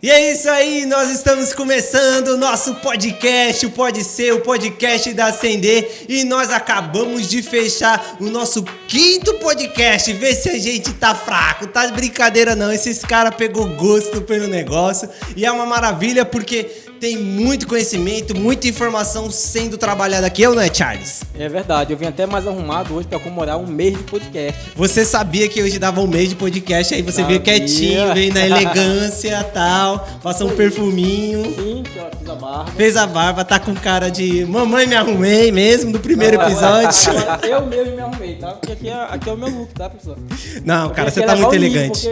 E é isso aí, nós estamos começando o nosso podcast, o Pode Ser, o podcast da Ascender. E nós acabamos de fechar o nosso 5º podcast. Vê se a gente tá fraco, tá de brincadeira não. Esses caras pegou gosto pelo negócio. E é uma maravilha porque tem muito conhecimento, muita informação sendo trabalhada aqui, ou não é, Charles? É verdade, eu vim até mais arrumado hoje pra comemorar um mês de podcast. Você sabia que hoje dava um mês de podcast, aí você veio quietinho, veio na elegância e tal, passou um perfuminho. Sim, fiz a barba. Fez a barba, tá com cara de mamãe me arrumei mesmo, do primeiro episódio. Eu mesmo me arrumei, tá? Porque aqui é o meu look, tá, pessoal? Não, cara, você tá muito elegante.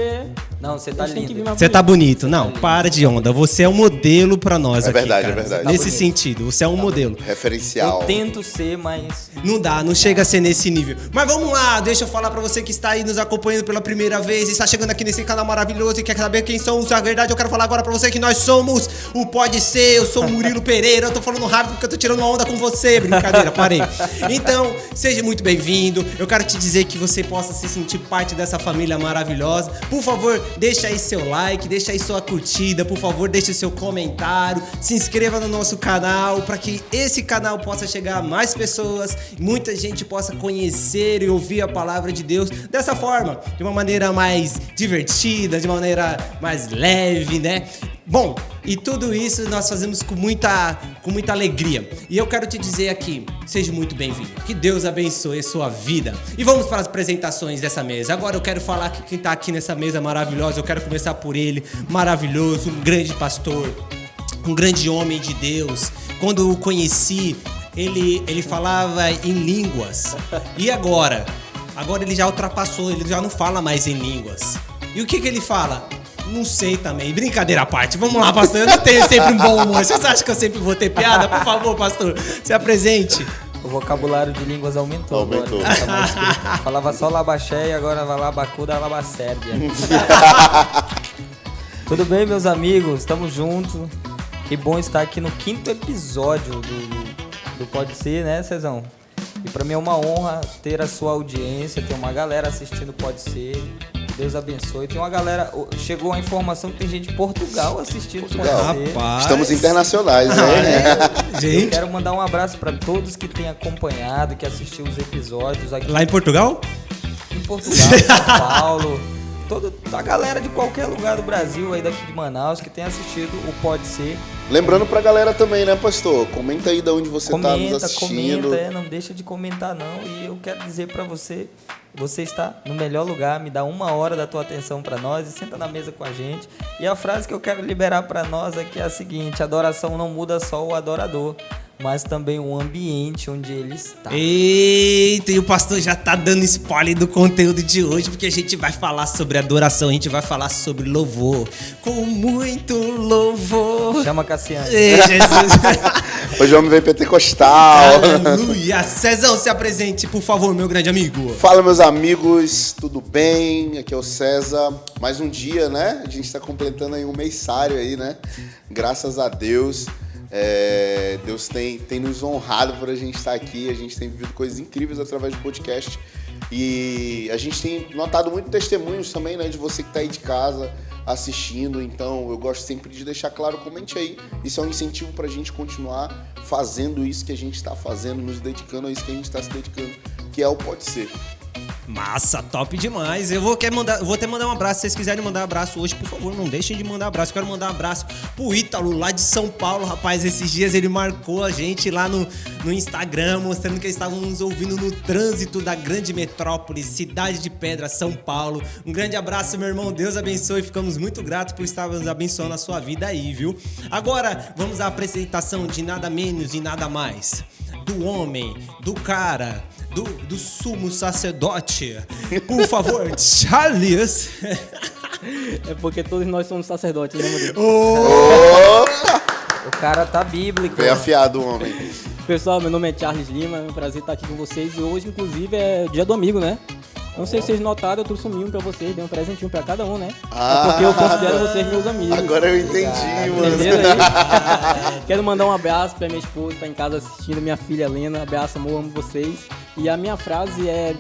Não, você tá lindo. Você tá bonito. Não, para de onda. Você é um modelo pra nós aqui, verdade, cara. É verdade. Nesse sentido, você é um modelo. Referencial. Eu tento ser, mas... Não dá, não chega a ser nesse nível. Mas vamos lá, deixa eu falar pra você que está aí nos acompanhando pela primeira vez e está chegando aqui nesse canal maravilhoso e quer saber quem somos. Na verdade, eu quero falar agora pra você que nós somos o Pode Ser. Eu sou o Murilo Pereira. Eu tô falando rápido porque eu tô tirando uma onda com você. Brincadeira, parei. Então, seja muito bem-vindo. Eu quero te dizer que você possa se sentir parte dessa família maravilhosa. Por favor, deixa aí seu like, deixa aí sua curtida. Por favor, deixa seu comentário. Se inscreva no nosso canal para que esse canal possa chegar a mais pessoas, muita gente possa conhecer e ouvir a palavra de Deus dessa forma, de uma maneira mais divertida, de uma maneira mais leve, né? Bom, e tudo isso nós fazemos com muita alegria. E eu quero te dizer aqui, seja muito bem-vindo. Que Deus abençoe a sua vida. E vamos para as apresentações dessa mesa. Agora eu quero falar que quem está aqui nessa mesa maravilhosa, eu quero começar por ele, maravilhoso, um grande pastor, um grande homem de Deus. Quando eu o conheci, ele falava em línguas. E agora? Agora ele já ultrapassou, ele já não fala mais em línguas. E o que ele fala? Não sei também. Brincadeira à parte. Vamos lá, pastor. Eu não tenho sempre um bom humor. Vocês acham que eu sempre vou ter piada? Por favor, pastor, se apresente. O vocabulário de línguas aumentou. Agora. Falava só labaxé e agora vai labacuda, labacérbia. Tudo bem, meus amigos? Estamos juntos. Que bom estar aqui no 5º episódio do Pode Ser, né, Cezão? E pra mim é uma honra ter a sua audiência, ter uma galera assistindo Pode Ser. Deus abençoe. Tem uma galera... Chegou a informação que tem gente de Portugal assistindo Pode Ser. Rapaz. Estamos internacionais, né? Gente. Eu quero mandar um abraço pra todos que têm acompanhado, que assistiu os episódios aqui. Lá em Portugal? Em Portugal, São Paulo... Toda a galera de qualquer lugar do Brasil, aí daqui de Manaus, que tem assistido o Pode Ser. Lembrando pra galera também, né, pastor? Comenta aí de onde você tá nos assistindo. Comenta, não deixa de comentar não. E eu quero dizer pra você, você está no melhor lugar, me dá 1 hora da tua atenção pra nós e senta na mesa com a gente. E a frase que eu quero liberar pra nós aqui é a seguinte: adoração não muda só o adorador, mas também o ambiente onde ele está. Eita, e o pastor já tá dando spoiler do conteúdo de hoje, porque a gente vai falar sobre adoração, a gente vai falar sobre louvor, com muito louvor. Chama Cassiane. Ei, Jesus. Hoje o homem vem pentecostal. Aleluia. Cezão, se apresente, por favor, meu grande amigo. Fala, meus amigos, tudo bem? Aqui é o César. Mais um dia, né? A gente tá completando aí um mêsário aí, né? Graças a Deus. Deus tem nos honrado por a gente estar aqui. A gente tem vivido coisas incríveis através do podcast. E a gente tem notado muitos testemunhos também, né? De você que tá aí de casa assistindo. Então eu gosto sempre de deixar claro, comente aí. Isso é um incentivo pra gente continuar fazendo isso que a gente está fazendo, nos dedicando a isso que a gente está se dedicando, que é o Pode Ser. Massa, top demais. Eu vou até mandar um abraço. Se vocês quiserem mandar um abraço hoje, por favor, não deixem de mandar um abraço. Eu quero mandar um abraço pro Ítalo, lá de São Paulo, rapaz. Esses dias ele marcou a gente lá no Instagram, mostrando que eles estavam nos ouvindo no trânsito da grande metrópole, Cidade de Pedra, São Paulo. Um grande abraço, meu irmão. Deus abençoe. Ficamos muito gratos por estarmos abençoando a sua vida aí, viu? Agora, vamos à apresentação de nada menos e nada mais do homem, do cara, do sumo sacerdote. Por favor, Charles. É porque todos nós somos sacerdotes, né, Murilo? Oh! O cara tá bíblico. Bem afiado o homem. Pessoal, meu nome é Charles Lima, é um prazer estar aqui com vocês. E hoje, inclusive, é dia do amigo, né? Não sei se vocês notaram, eu trouxe um mimo pra vocês, dei um presentinho pra cada um, né? É porque eu considero vocês meus amigos. Agora eu entendi, mano. Entenderam aí? Quero mandar um abraço pra minha esposa que tá em casa assistindo, minha filha Helena. Abraço, amor, amo vocês. E a minha frase é: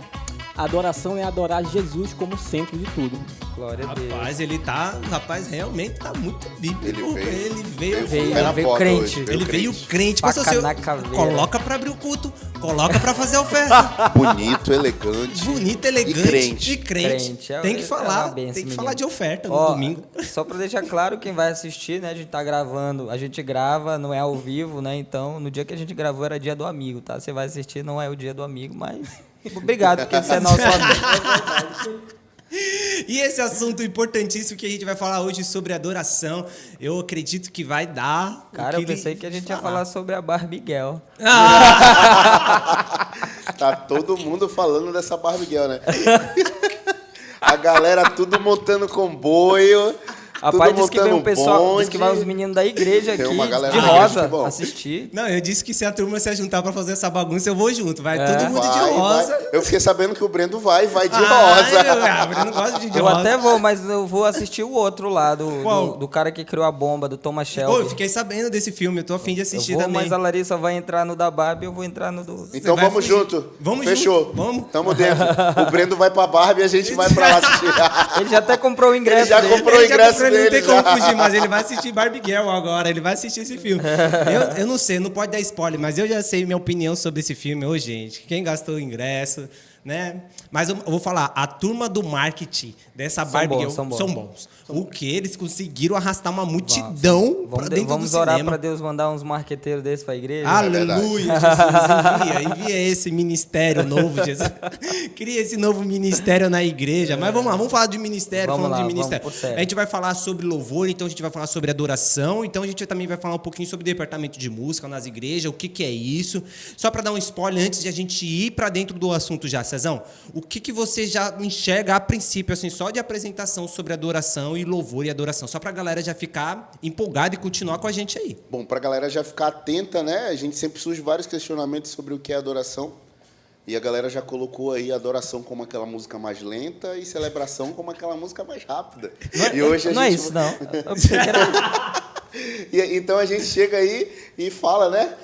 A adoração é adorar Jesus como centro de tudo. Glória a Deus. Rapaz, realmente tá muito bíblico. Ele veio crente. Ele veio crente. Faca Pastor, na caveira. coloca pra abrir o culto, coloca pra fazer a oferta. Bonito, elegante. E crente. É- Tem que é falar, uma benção, tem que menino. falar de oferta no Ó, domingo. Só pra deixar claro, quem vai assistir, né? A gente tá gravando, a gente grava, não é ao vivo, né? Então, no dia que a gente gravou era dia do amigo, tá? Você vai assistir, não é o dia do amigo, mas obrigado, porque você é nosso amigo. E esse assunto importantíssimo que a gente vai falar hoje sobre adoração, eu acredito que vai dar. Cara, eu pensei que a gente ia falar sobre a Barbie Girl. Tá todo mundo falando dessa Barbie Girl, né? A galera tudo montando comboio. Rapaz, tudo disse que vem um montando pessoal, bonde. disse que vai os meninos da igreja aqui, Tem uma galera de da igreja rosa, que vão. assistir. Não, eu disse que se a turma se juntar pra fazer essa bagunça, eu vou junto. Vai todo mundo de Vai. rosa. Eu fiquei sabendo que o Brendo vai de rosa. Eu não gosto de Eu rosa. até vou, mas eu vou assistir o outro lá, Qual? do cara que criou a bomba, do Thomas Ô, Shelby. eu fiquei sabendo desse filme, eu tô afim de assistir eu vou, também. mas a Larissa vai entrar no da Barbie, eu vou entrar no do... Então vai vamos fugir. junto. Vamos Fechou. junto, vamos. Tamo dentro. O Brendo vai pra Barbie e a gente vai pra lá assistir. Ele já até comprou o ingresso Ele já dele. comprou o Ele já ingresso comprou, ele não tem dele, já. como fugir, mas ele vai assistir Barbie Girl agora, ele vai assistir esse filme. Eu não sei, não pode dar spoiler, mas eu já sei minha opinião sobre esse filme. Ô, gente, quem gastou o ingresso, né? Mas eu vou falar, a turma do marketing dessa Barbie bons, Girl são bons. O que? Eles conseguiram arrastar uma multidão pra dentro Vamos do orar cinema. para Deus mandar uns marqueteiros desses pra igreja. Aleluia, Jesus, envia esse ministério novo, Jesus. Cria esse novo ministério na igreja. Mas vamos lá, vamos falar de ministério, Vamos falando lá, de ministério. vamos por sério. A gente vai falar sobre louvor, então a gente vai falar sobre adoração, então a gente também vai falar um pouquinho sobre departamento de música nas igrejas, o que é isso. Só para dar um spoiler antes de a gente ir para dentro do assunto já, Cezão, o que você já enxerga a princípio, assim, só de apresentação sobre adoração e louvor e adoração, só pra galera já ficar empolgada e continuar com a gente aí. Bom, pra galera já ficar atenta, né? A gente sempre surge vários questionamentos sobre o que é adoração. E a galera já colocou aí adoração como aquela música mais lenta e celebração como aquela música mais rápida. E hoje a Não é gente... isso, não. Eu pensei que era... Então a gente chega aí e fala, né?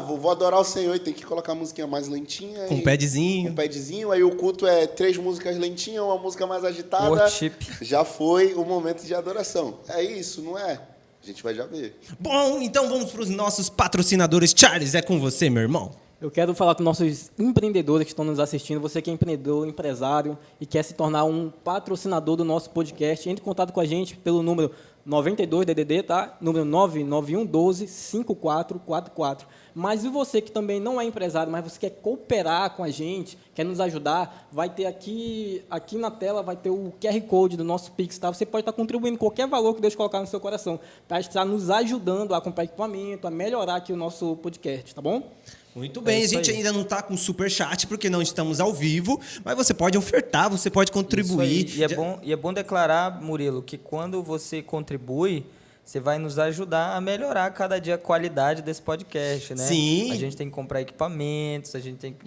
Vou adorar o Senhor e tem que colocar a musiquinha mais lentinha. Com um padzinho. Com padzinho. Aí o culto é 3 músicas lentinhas, uma música mais agitada. Worship. Já foi o momento de adoração. É isso, não é? A gente vai já ver. Bom, então vamos para os nossos patrocinadores. Charles, é com você, meu irmão. Eu quero falar com nossos empreendedores que estão nos assistindo. Você que é empreendedor, empresário e quer se tornar um patrocinador do nosso podcast, entre em contato com a gente pelo número 92 DDD, tá? Número 99112 5444. Mas e você que também não é empresário, mas você quer cooperar com a gente, quer nos ajudar, vai ter aqui na tela, vai ter o QR Code do nosso Pix, tá? Você pode estar contribuindo qualquer valor que Deus colocar no seu coração, tá? Está nos ajudando a comprar equipamento, a melhorar aqui o nosso podcast, tá bom? Muito bem, a gente ainda não está com superchat porque não estamos ao vivo, mas você pode ofertar, você pode contribuir. Isso aí. E é bom declarar, Murilo, que quando você contribui, você vai nos ajudar a melhorar cada dia a qualidade desse podcast, né? Sim. A gente tem que comprar equipamentos,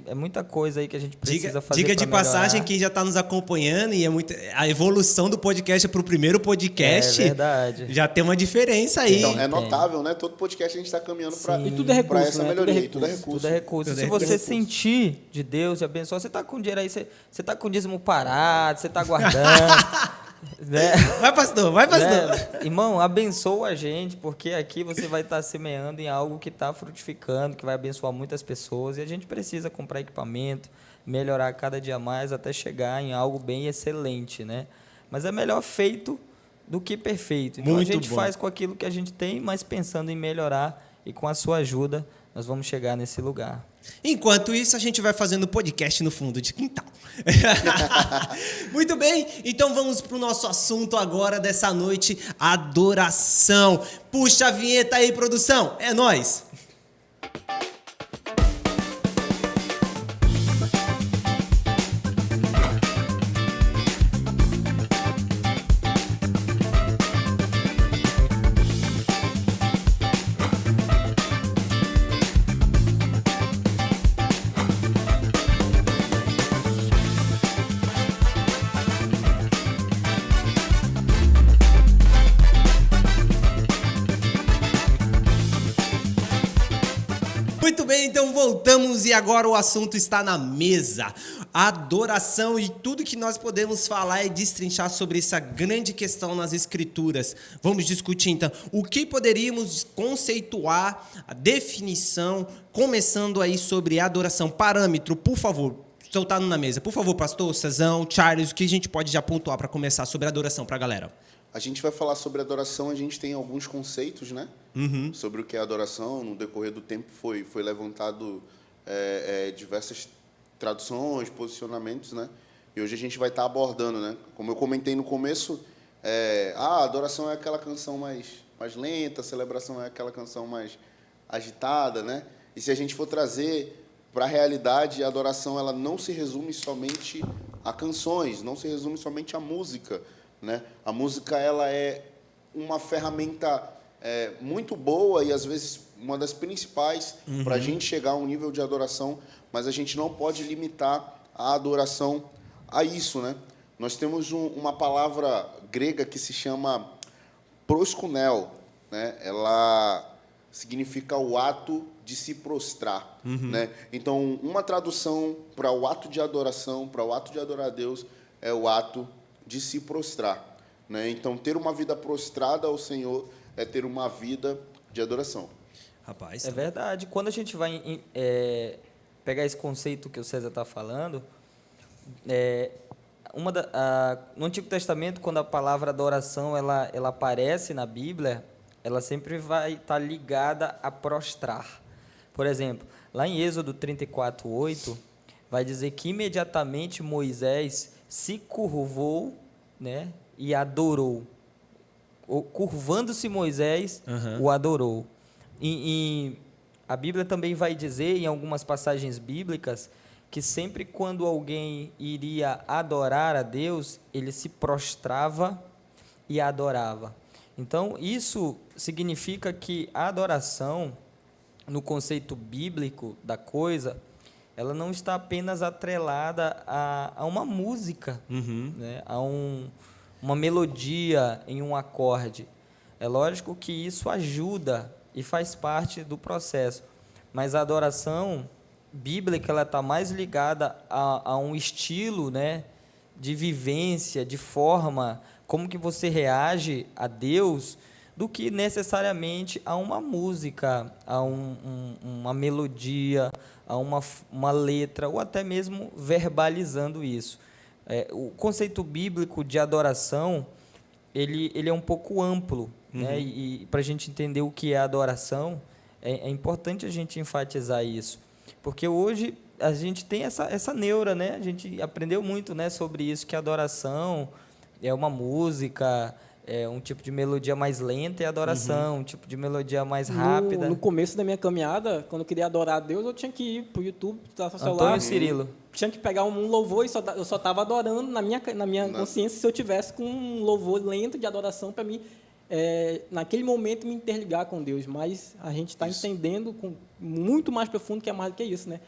é muita coisa aí que a gente precisa fazer. Diga de pra melhorar. passagem, quem já está nos acompanhando, e a evolução do podcast para o primeiro podcast, É verdade. já tem uma diferença aí. Então, é notável, né? Todo podcast a gente está caminhando para E tudo é recurso, essa né? melhoria. Tudo é recurso. Tudo é recurso. Tudo Se é você recurso. sentir de Deus e abençoar, você está com dinheiro aí, você está com o dízimo parado, você está guardando. Né? Vai, pastor, vai, pastor. Né? Irmão, abençoa a gente, porque aqui você vai estar semeando em algo que está frutificando, que vai abençoar muitas pessoas, e a gente precisa comprar equipamento, melhorar cada dia mais, até chegar em algo bem excelente, né? Mas é melhor feito do que perfeito. Então Muito a gente bom. faz com aquilo que a gente tem, mas pensando em melhorar, e com a sua ajuda, nós vamos chegar nesse lugar. Enquanto isso, a gente vai fazendo podcast no fundo de quintal. Muito bem, então vamos para o nosso assunto agora dessa noite, adoração. Puxa a vinheta aí, produção, é nóis. Muito bem, então voltamos e agora o assunto está na mesa. adoração e tudo que nós podemos falar e destrinchar sobre essa grande questão nas Escrituras. Vamos discutir então o que poderíamos conceituar, a definição, começando aí sobre adoração. Parâmetro, por favor, soltando na mesa. Por favor, pastor, Cezão, Charles, o que a gente pode já pontuar para começar sobre adoração para a galera? A gente vai falar sobre adoração, a gente tem alguns conceitos, né? Sobre o que é adoração. No decorrer do tempo foi levantado diversas traduções, posicionamentos, né? E hoje a gente vai estar abordando, né? Como eu comentei no começo, a adoração é aquela canção mais lenta, a celebração é aquela canção mais agitada, né? E se a gente for trazer para a realidade, a adoração ela não se resume somente a canções, não se resume somente a música, né? A música ela é uma ferramenta muito boa e, às vezes, uma das principais para a gente chegar a um nível de adoração, mas a gente não pode limitar a adoração a isso, né? Nós temos uma palavra grega que se chama proskunel, né? Ela significa o ato de se prostrar, né? Então, uma tradução para o ato de adoração, para o ato de adorar a Deus, é o ato de se prostrar, né? Então, ter uma vida prostrada ao Senhor é ter uma vida de adoração. Rapaz, É verdade. Quando a gente vai pegar esse conceito que o César está falando, no Antigo Testamento, quando a palavra adoração ela aparece na Bíblia, ela sempre vai estar ligada a prostrar. Por exemplo, lá em Êxodo 34:8, vai dizer que imediatamente Moisés se curvou, né, e adorou. Curvando-se Moisés, o adorou. E a Bíblia também vai dizer, em algumas passagens bíblicas, que sempre quando alguém iria adorar a Deus, ele se prostrava e adorava. Então, isso significa que a adoração, no conceito bíblico da coisa, ela não está apenas atrelada a uma música, né? A uma melodia em um acorde. É lógico que isso ajuda e faz parte do processo, mas a adoração bíblica ela está mais ligada a um estilo, né, de vivência, de forma, como que você reage a Deus, do que necessariamente a uma música, a uma melodia, a uma letra, ou até mesmo verbalizando isso. O conceito bíblico de adoração, ele é um pouco amplo, né? E para a gente entender o que é adoração, é importante a gente enfatizar isso, porque hoje a gente tem essa neura, né? A gente aprendeu muito, né, sobre isso, que a adoração é uma música, é um tipo de melodia mais lenta e adoração, um tipo de melodia mais rápida. No começo da minha caminhada, quando eu queria adorar a Deus, eu tinha que ir para o YouTube, no celular. Antônio Cirilo. Tinha que pegar um louvor e eu só estava adorando na minha consciência se eu tivesse com um louvor lento de adoração para mim, naquele momento, me interligar com Deus. Mas a gente está entendendo muito mais profundo que é mais do que isso, né?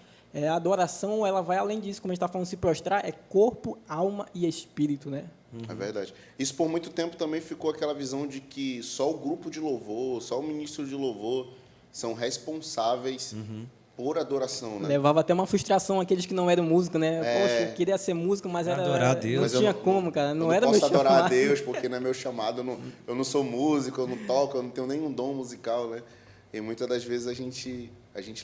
A adoração, ela vai além disso, como a gente está falando, se prostrar, é corpo, alma e espírito, né? É verdade. Isso por muito tempo também ficou aquela visão de que só o grupo de louvor, só o ministro de louvor são responsáveis por adoração, né? Levava até uma frustração aqueles que não eram músicos, né? Poxa, eu queria ser músico, mas adorar a Deus. Não tinha como, cara. Não era meu chamado. Eu não posso adorar a Deus porque não é meu chamado. Eu não sou músico, eu não toco, eu não tenho nenhum dom musical, né? E muitas das vezes a gente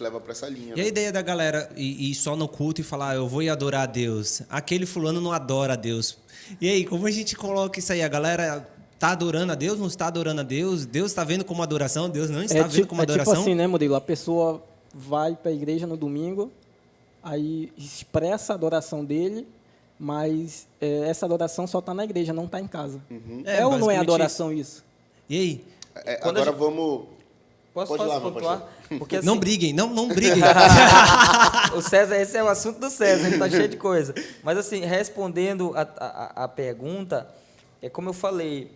leva para essa linha. E né? a ideia da galera ir só no culto e falar, eu vou ir adorar a Deus. Aquele fulano não adora a Deus. E aí, como a gente coloca isso aí? A galera está adorando a Deus, não está adorando a Deus? Deus está vendo como adoração? Deus não está vendo como adoração? Tipo assim, né, Murilo? A pessoa vai para a igreja no domingo, aí expressa a adoração dele, mas essa adoração só está na igreja, não está em casa. Ou não é adoração isso? E aí? Agora vamos... Posso pontuar? Porque, assim, não briguem, não briguem. O César, esse é o assunto do César, ele está cheio de coisa. Mas, assim, respondendo a pergunta, como eu falei,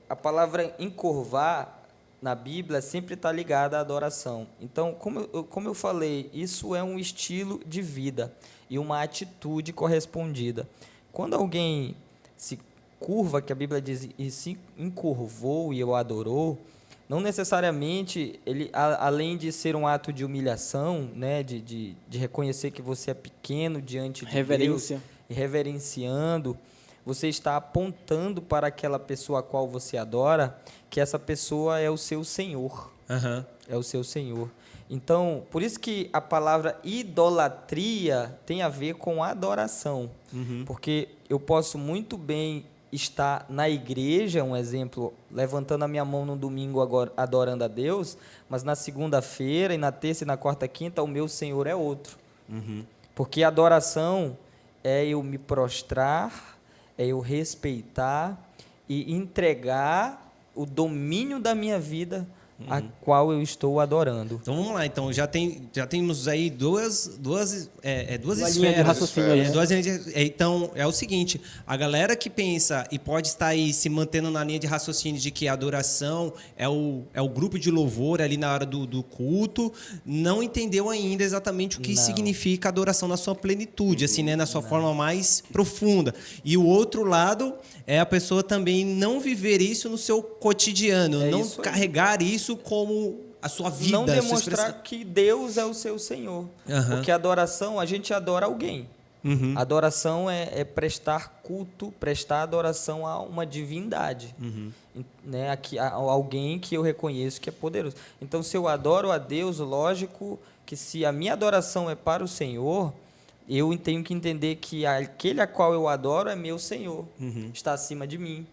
a palavra encurvar na Bíblia sempre está ligada à adoração. Então, como eu falei, isso é um estilo de vida e uma atitude correspondida. Quando alguém se curva, que a Bíblia diz, e se encurvou e o adorou, Não necessariamente, além de ser um ato de humilhação, né, de reconhecer que você é pequeno diante de Reverência. Deus, e reverenciando, você está apontando para aquela pessoa a qual você adora, que essa pessoa é o seu Senhor. Aham. É o seu Senhor. Então, por isso que a palavra idolatria tem a ver com adoração. Porque eu posso muito bem estar na igreja, um exemplo, levantando a minha mão no domingo agora, adorando a Deus, mas na segunda-feira e na terça e na quarta e quinta o meu Senhor é outro. Porque adoração é eu me prostrar, é eu respeitar e entregar o domínio da minha vida a qual eu estou adorando. Então vamos lá, então já temos aí duas Uma linha de esferas. raciocínio, né? Então é o seguinte, a galera que pensa e pode estar aí se mantendo na linha de raciocínio de que a adoração é o grupo de louvor ali na hora do culto, não entendeu ainda exatamente o que significa adoração na sua plenitude, assim, né, na sua forma mais profunda. E o outro lado é a pessoa também não viver isso no seu cotidiano, É não isso aí. carregar isso como a sua vida. Não a sua demonstrar expressão. que Deus é o seu Senhor. Aham. Porque adoração, a gente adora alguém. Adoração é prestar culto, prestar adoração a uma divindade. Né? A alguém que eu reconheço que é poderoso. Então, se eu adoro a Deus, lógico que se a minha adoração é para o Senhor, eu tenho que entender que aquele a qual eu adoro é meu Senhor. Está acima de mim,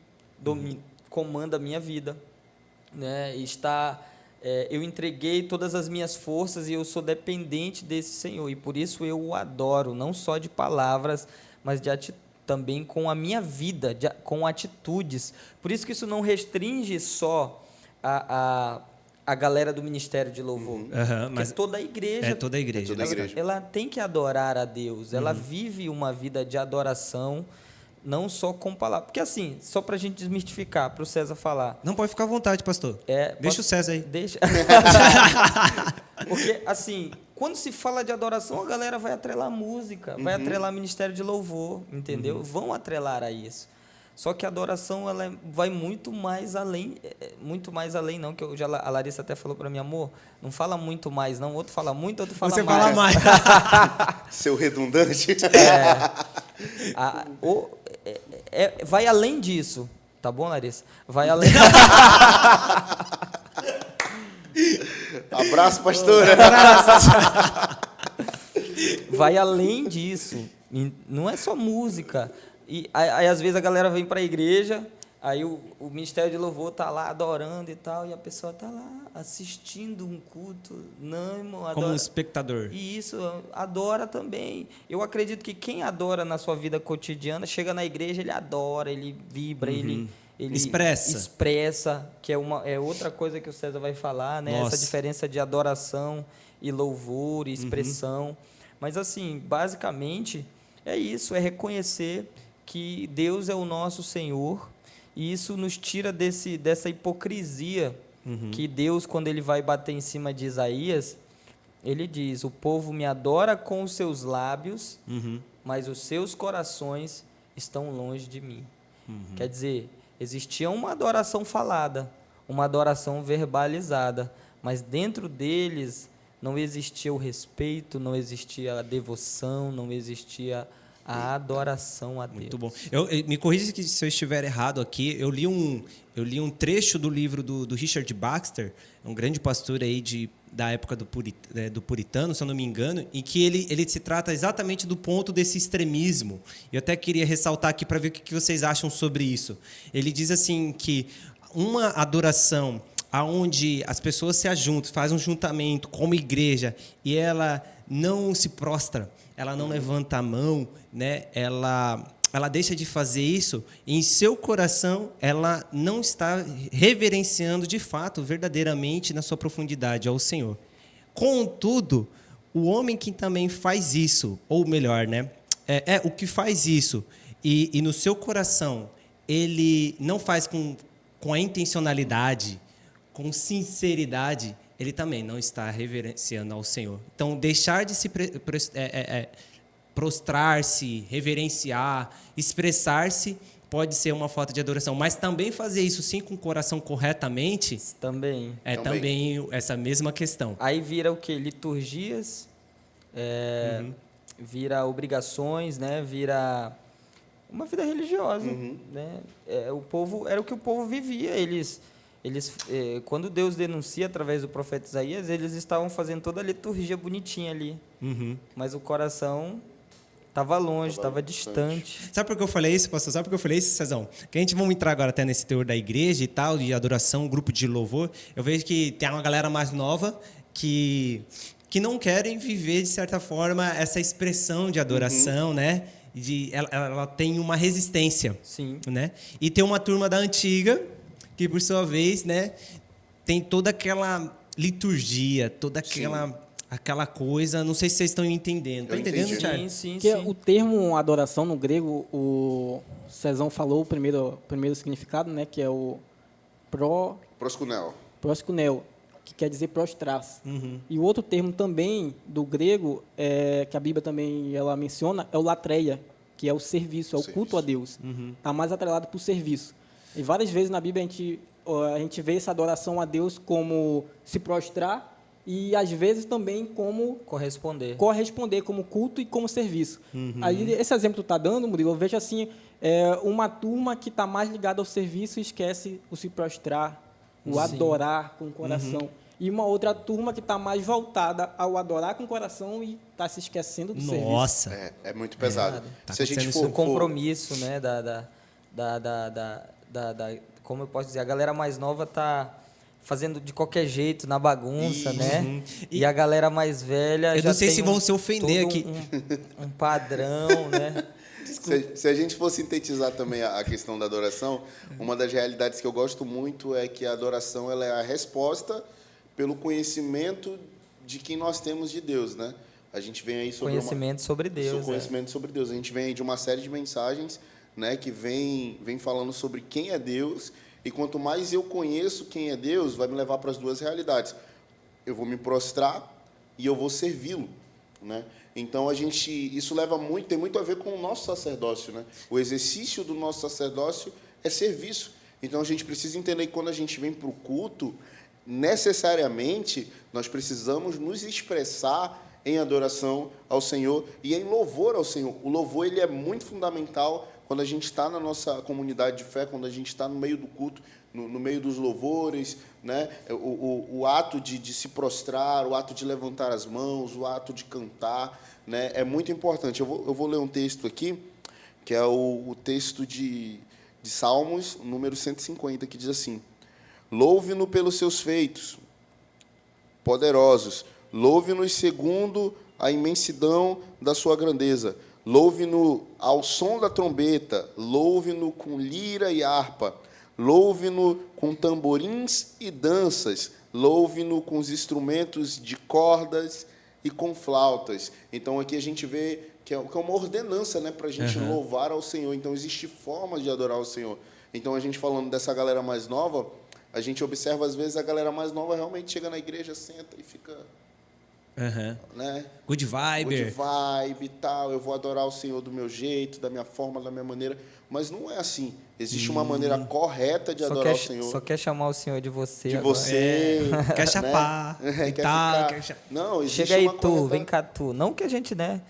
comanda a minha vida. Né? Eu entreguei todas as minhas forças e eu sou dependente desse Senhor. E por isso eu o adoro, não só de palavras, mas também com a minha vida, com atitudes. Por isso que isso não restringe só a galera do Ministério de Louvor. Aham, mas Porque toda a igreja. é toda a igreja. É toda a igreja. Ela tem que adorar a Deus. Ela vive uma vida de adoração, não só com palavras. Porque assim, só para a gente desmistificar, para o César falar. Não, pode ficar à vontade, pastor. Deixa o César aí. Deixa. Porque, assim, quando se fala de adoração, a galera vai atrelar música, vai atrelar ministério de louvor, entendeu? Vão atrelar a isso. Só que a adoração ela vai muito mais além não, que a Larissa até falou para mim, amor, não fala muito mais não, outro fala muito, outro fala Você mais. fala mais. Seu redundante. Vai além disso, tá bom, Larissa? Vai além. Abraço, pastora. Vai além disso. E não é só música. E aí, às vezes, a galera vem para a igreja, aí o Ministério de Louvor tá lá adorando e tal, e a pessoa tá lá assistindo um culto. Não, irmão, adora. Como um espectador. E isso, adora também. Eu acredito que quem adora na sua vida cotidiana, chega na igreja, ele adora, ele vibra, ele expressa, que é outra coisa que o César vai falar, né? Nossa. Essa diferença de adoração e louvor e expressão. Mas, assim, basicamente, é isso, é reconhecer que Deus é o nosso Senhor, e isso nos tira dessa hipocrisia que Deus, quando ele vai bater em cima de Isaías, ele diz, o povo me adora com os seus lábios, mas os seus corações estão longe de mim. Quer dizer, existia uma adoração falada, uma adoração verbalizada, mas dentro deles não existia o respeito, não existia a devoção, não existia a adoração a Deus. Muito bom. Me corrija se eu estiver errado aqui. Eu li um trecho do livro do Richard Baxter, um grande pastor aí da época do puritano, se eu não me engano, em que ele se trata exatamente do ponto desse extremismo. Eu até queria ressaltar aqui para ver o que vocês acham sobre isso. Ele diz assim que uma adoração aonde as pessoas se ajuntam, fazem um juntamento como igreja e ela não se prostra, ela não levanta a mão, né? Ela deixa de fazer isso, e em seu coração ela não está reverenciando de fato, verdadeiramente, na sua profundidade ao Senhor. Contudo, o homem que também faz isso, ou melhor, né? O que faz isso, e no seu coração ele não faz com a intencionalidade, com sinceridade, ele também não está reverenciando ao Senhor. Então, deixar de se prostrar-se, reverenciar, expressar-se, pode ser uma falta de adoração, mas também fazer isso sim com o coração corretamente Também. é também essa mesma questão. Aí vira o quê? Liturgias, vira obrigações, né? Vira uma vida religiosa, né? O povo, era o que o povo vivia. Eles quando Deus denuncia através do profeta Isaías, eles estavam fazendo toda a liturgia bonitinha ali. Mas o coração estava longe, estava distante. Sabe por que eu falei isso, pastor? Sabe por que eu falei isso, Cezão? Que a gente vamos entrar agora até nesse teor da igreja e tal, de adoração, grupo de louvor. Eu vejo que tem uma galera mais nova que não querem viver, de certa forma, essa expressão de adoração, né? Ela tem uma resistência. Sim. Né? E tem uma turma da antiga que, por sua vez, né, tem toda aquela liturgia, toda aquela coisa. Não sei se vocês estão entendendo. Tá entendendo, Charlie? Sim. Que o termo adoração no grego, o Cezão falou o primeiro significado, né, que é o proskuneo, que quer dizer prostrar-se. E o outro termo também do grego, que a Bíblia também ela menciona, é o latreia, que é o serviço, é o culto a Deus. Está mais atrelado para o serviço. E várias vezes na Bíblia a gente vê essa adoração a Deus como se prostrar e às vezes também como corresponder como culto e como serviço. Aí esse exemplo que tu está dando, Murilo, eu vejo assim, uma turma que está mais ligada ao serviço e esquece o se prostrar, o adorar com o coração. E uma outra turma que está mais voltada ao adorar com o coração e está se esquecendo do serviço. Nossa! É muito pesado. Tá Se a gente acontecendo for... O compromisso, né, como eu posso dizer, a galera mais nova tá fazendo de qualquer jeito, na bagunça, né? E a galera mais velha eu já não sei tem se vão se ofender aqui. Um padrão, né? Se a gente for sintetizar também a questão da adoração, uma das realidades que eu gosto muito é que a adoração ela é a resposta pelo conhecimento de quem nós temos de Deus, né? A gente vem aí sobre conhecimento sobre Deus. Conhecimento sobre Deus. A gente vem aí de uma série de mensagens, né, que vem falando sobre quem é Deus, e quanto mais eu conheço quem é Deus, vai me levar para as duas realidades. Eu vou me prostrar e eu vou servi-lo, né? Então isso tem muito a ver com o nosso sacerdócio, né? O exercício do nosso sacerdócio é serviço. Então a gente precisa entender que quando a gente vem para o culto, necessariamente nós precisamos nos expressar em adoração ao Senhor e em louvor ao Senhor. O louvor ele é muito fundamental quando a gente está na nossa comunidade de fé, quando a gente está no meio do culto, no meio dos louvores, né? O ato de se prostrar, o ato de levantar as mãos, o ato de cantar, né? É muito importante. Eu vou ler um texto aqui, que é o texto de Salmos, número 150, que diz assim: louve-no pelos seus feitos poderosos, louve-nos segundo a imensidão da sua grandeza, louve-no ao som da trombeta, louve-no com lira e harpa, louve-no com tamborins e danças, louve-no com os instrumentos de cordas e com flautas. Então aqui a gente vê que é uma ordenança, né, para a gente louvar ao Senhor. Então existe formas de adorar ao Senhor. Então a gente falando dessa galera mais nova, a gente observa às vezes a galera mais nova realmente chega na igreja, senta e fica... né? Good vibe e tal, eu vou adorar o Senhor do meu jeito, da minha forma, da minha maneira, mas não é assim. Existe uma maneira correta de adorar o Senhor. Só quer chamar o Senhor de você. Quer chapar, né? Não, existe chega aí uma tu, vem cá tu. Não que a gente, né,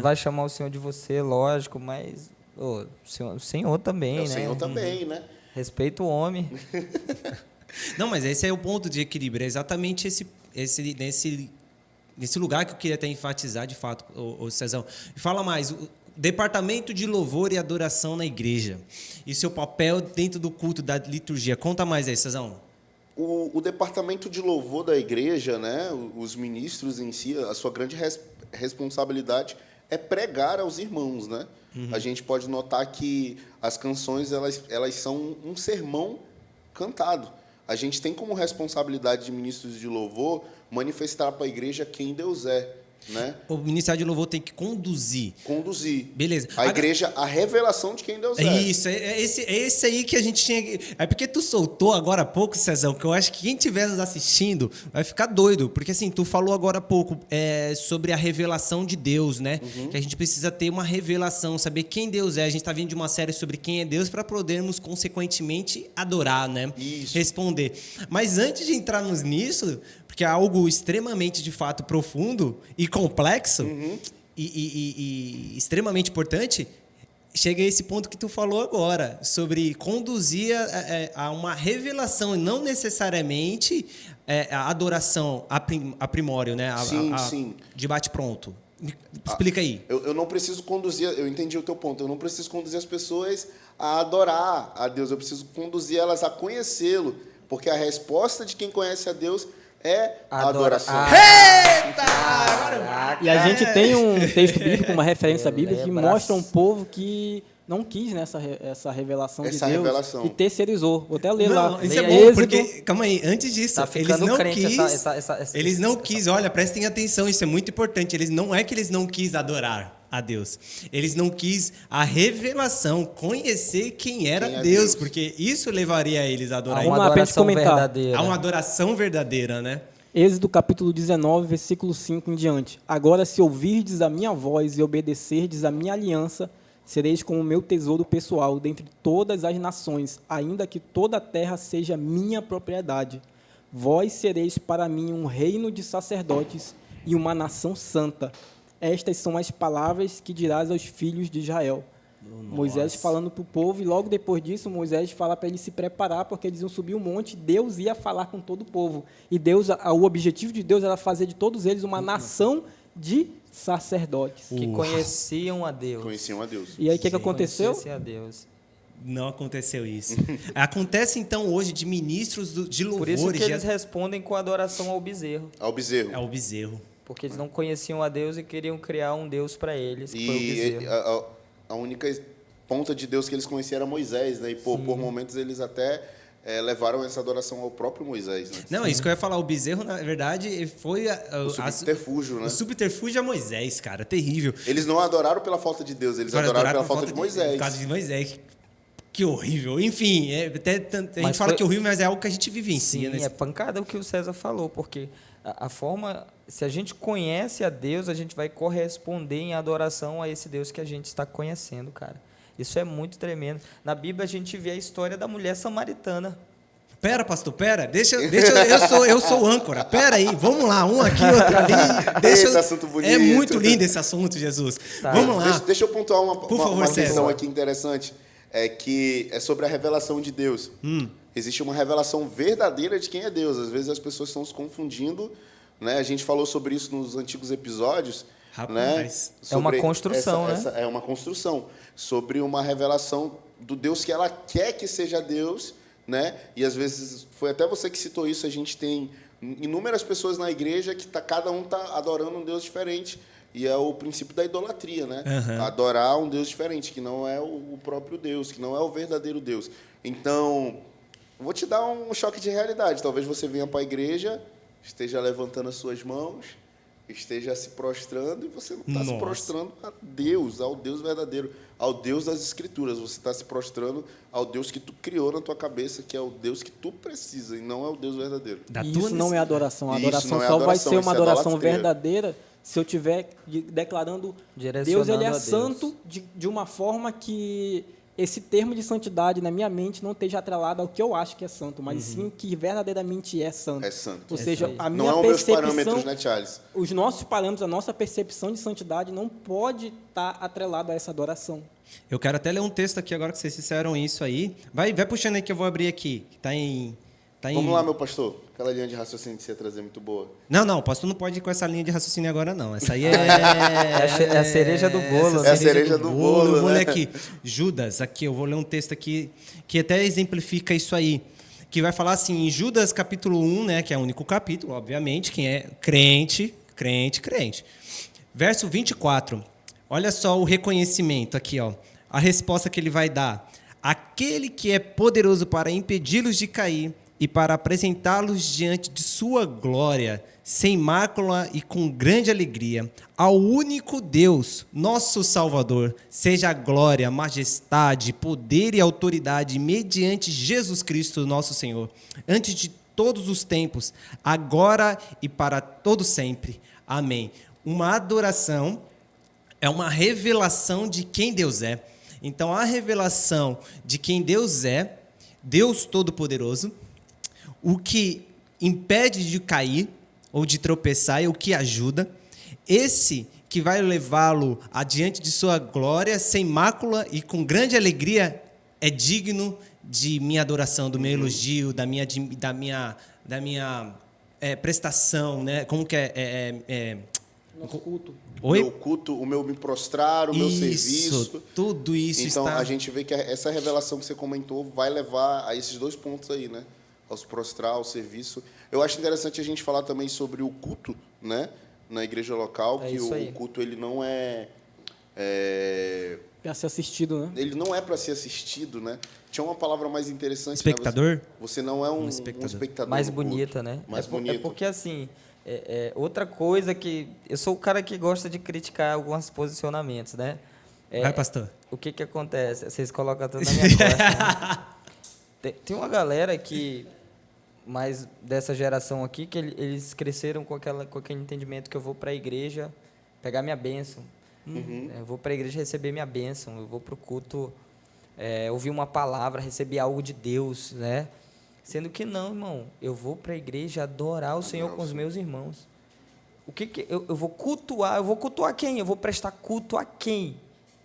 vai chamar o Senhor de você, lógico, mas o Senhor também, né? O Senhor também, né? Respeita o homem. Não, mas esse é o ponto de equilíbrio, é exatamente nesse lugar que eu queria até enfatizar, de fato, o Cezão. Fala mais, o departamento de louvor e adoração na igreja e seu papel dentro do culto da liturgia. Conta mais aí, Cezão. O departamento de louvor da igreja, né, os ministros em si, a sua grande responsabilidade é pregar aos irmãos, né? A gente pode notar que as canções elas são um sermão cantado. A gente tem como responsabilidade de ministros de louvor manifestar para a igreja quem Deus é. né? O Ministério de Louvor tem que conduzir. Beleza. A igreja, a revelação de quem Deus é. Isso, é esse aí que a gente tinha... É porque tu soltou agora há pouco, Cezão, que eu acho que quem estiver nos assistindo vai ficar doido. Porque assim, tu falou agora há pouco sobre a revelação de Deus, né? Que a gente precisa ter uma revelação, saber quem Deus é. A gente tá vindo de uma série sobre quem é Deus para podermos, consequentemente, adorar, né? Isso. Responder. Mas antes de entrarmos nisso, porque é algo extremamente, de fato, profundo e complexo e extremamente importante, chega a esse ponto que tu falou agora, sobre conduzir a uma revelação, e não necessariamente a adoração aprimório, né? Sim. De bate-pronto. Explica aí. Eu não preciso conduzir, eu entendi o teu ponto, eu não preciso conduzir as pessoas a adorar a Deus, eu preciso conduzir elas a conhecê-lo, porque a resposta de quem conhece a Deus é a adoração. Eita! E a gente tem um texto bíblico, uma referência bíblica, que mostra um povo que não quis essa revelação de Deus revelação. e terceirizou. Vou até ler lá. Isso é bom, Êxodo, porque, calma aí, antes disso, Tá eles ficando não crente quis, essa eles não quis, olha, prestem atenção, isso é muito importante, não é que eles não quis adorar a Deus, eles não quis a revelação, conhecer quem era Deus, porque isso levaria eles a adorar. Vamos lá, pra gente comentar. verdadeira. Há uma adoração verdadeira, né? Êxodo capítulo 19, versículo 5 em diante. Agora, se ouvirdes a minha voz e obedecerdes a minha aliança, sereis como o meu tesouro pessoal dentre todas as nações, ainda que toda a terra seja minha propriedade. Vós sereis para mim um reino de sacerdotes e uma nação santa. Estas são as palavras que dirás aos filhos de Israel. Moisés falando para o povo, e logo depois disso, Moisés fala para eles se preparar, porque eles iam subir um monte, Deus ia falar com todo o povo. E Deus, o objetivo de Deus era fazer de todos eles uma nação de sacerdotes. Que conheciam a Deus. E aí o que aconteceu? Conheciam a Deus. Não aconteceu isso. Acontece então hoje de ministros de louvores. Por isso que eles respondem com adoração ao bezerro. Ao bezerro. Ao bezerro. Porque eles não conheciam a Deus e queriam criar um Deus para eles, que foi o bezerro. A única ponta de Deus que eles conheciam era Moisés, né? E por momentos eles até levaram essa adoração ao próprio Moisés, né? Não, isso que eu ia falar, o bezerro, na verdade, foi o subterfúgio, né? O subterfúgio a Moisés, cara, terrível. Eles não adoraram pela falta de Deus, eles adoraram pela falta de Moisés. Por causa de Moisés. Que horrível. Enfim, a gente fala que é horrível, mas é algo que a gente vivencia. Sim, é pancada o que o César falou, porque a forma... Se a gente conhece a Deus, a gente vai corresponder em adoração a esse Deus que a gente está conhecendo, cara. Isso é muito tremendo. Na Bíblia, a gente vê a história da mulher samaritana. Pera, pastor, pera. Eu sou âncora. Pera aí, vamos lá, um aqui, outro ali. Esse assunto bonito. É muito lindo esse assunto, Jesus. Tá. Vamos lá. Deixa eu pontuar uma César. questão aqui interessante, que é sobre a revelação de Deus. Existe uma revelação verdadeira de quem é Deus. Às vezes as pessoas estão se confundindo, né? A gente falou sobre isso nos antigos episódios. Rapaz, né? É uma construção, né? É uma construção sobre uma revelação do Deus que ela quer que seja Deus, né? E às vezes, foi até você que citou isso, a gente tem inúmeras pessoas na igreja que cada um está adorando um Deus diferente. E é o princípio da idolatria, né? Adorar um Deus diferente, que não é o próprio Deus, que não é o verdadeiro Deus. Então, vou te dar um choque de realidade. Talvez você venha para a igreja, esteja levantando as suas mãos, esteja se prostrando, e você não está se prostrando a Deus, ao Deus verdadeiro, ao Deus das Escrituras. Você está se prostrando ao Deus que tu criou na tua cabeça, que é o Deus que tu precisa, e não é o Deus verdadeiro. Isso não é adoração. A adoração só vai ser uma adoração verdadeira se eu estiver declarando Deus, ele é santo de uma forma que esse termo de santidade na minha mente não esteja atrelado ao que eu acho que é santo, mas sim que verdadeiramente é santo. É santo. Ou seja, a minha não é os meus percepção, parâmetros, né, Charles? os nossos parâmetros, a nossa percepção de santidade não pode estar atrelada a essa adoração. Eu quero até ler um texto aqui agora que vocês disseram isso aí. Vai puxando aí que eu vou abrir aqui. Está em... Vamos lá, meu pastor. Aquela linha de raciocínio que você ia trazer é muito boa. Não, o pastor não pode ir com essa linha de raciocínio agora, não. Essa aí é a cereja do bolo. É a cereja do bolo, Eu vou né? ler aqui. Judas, aqui, eu vou ler um texto aqui que até exemplifica isso aí. Que vai falar assim, em Judas capítulo 1, né, que é o único capítulo, obviamente, quem é crente. Verso 24. Olha só o reconhecimento aqui, ó. A resposta que ele vai dar. Aquele que é poderoso para impedi-los de cair, e para apresentá-los diante de sua glória, sem mácula e com grande alegria. Ao único Deus, nosso Salvador, seja a glória, majestade, poder e autoridade mediante Jesus Cristo, nosso Senhor, antes de todos os tempos, agora e para todo sempre. Amém. Uma adoração é uma revelação de quem Deus é. Então, a revelação de quem Deus é, Deus Todo-Poderoso, o que impede de cair ou de tropeçar e o que ajuda, esse que vai levá-lo adiante de sua glória, sem mácula e com grande alegria, é digno de minha adoração, do meu elogio, da minha prestação, né? Como que Nosso culto. Oi? O meu culto, o meu me prostrar, o meu serviço. Tudo isso então, está... a gente vê que essa revelação que você comentou vai levar a esses 2 pontos aí, né? Ao se prostrar, ao serviço. Eu acho interessante a gente falar também sobre o culto, né? Na igreja local, que o culto ele não é Para ser assistido, né? Ele não é para ser assistido, né? Tinha uma palavra mais interessante. Espectador? Né? Você não é um espectador. Mais bonita, né? É porque, assim, outra coisa que... Eu sou o cara que gosta de criticar alguns posicionamentos, né? Vai, pastor. O que acontece? Vocês colocam tudo na minha costa, né? Tem uma galera que... mais dessa geração aqui, que eles cresceram com aquele entendimento que eu vou para a igreja pegar minha bênção. Eu vou para a igreja receber minha bênção. Eu vou para o culto ouvir uma palavra, receber algo de Deus, né? Sendo que não, irmão. Eu vou para a igreja adorar o Senhor com os meus irmãos. O que eu vou cultuar? Eu vou cultuar quem? Eu vou prestar culto a quem?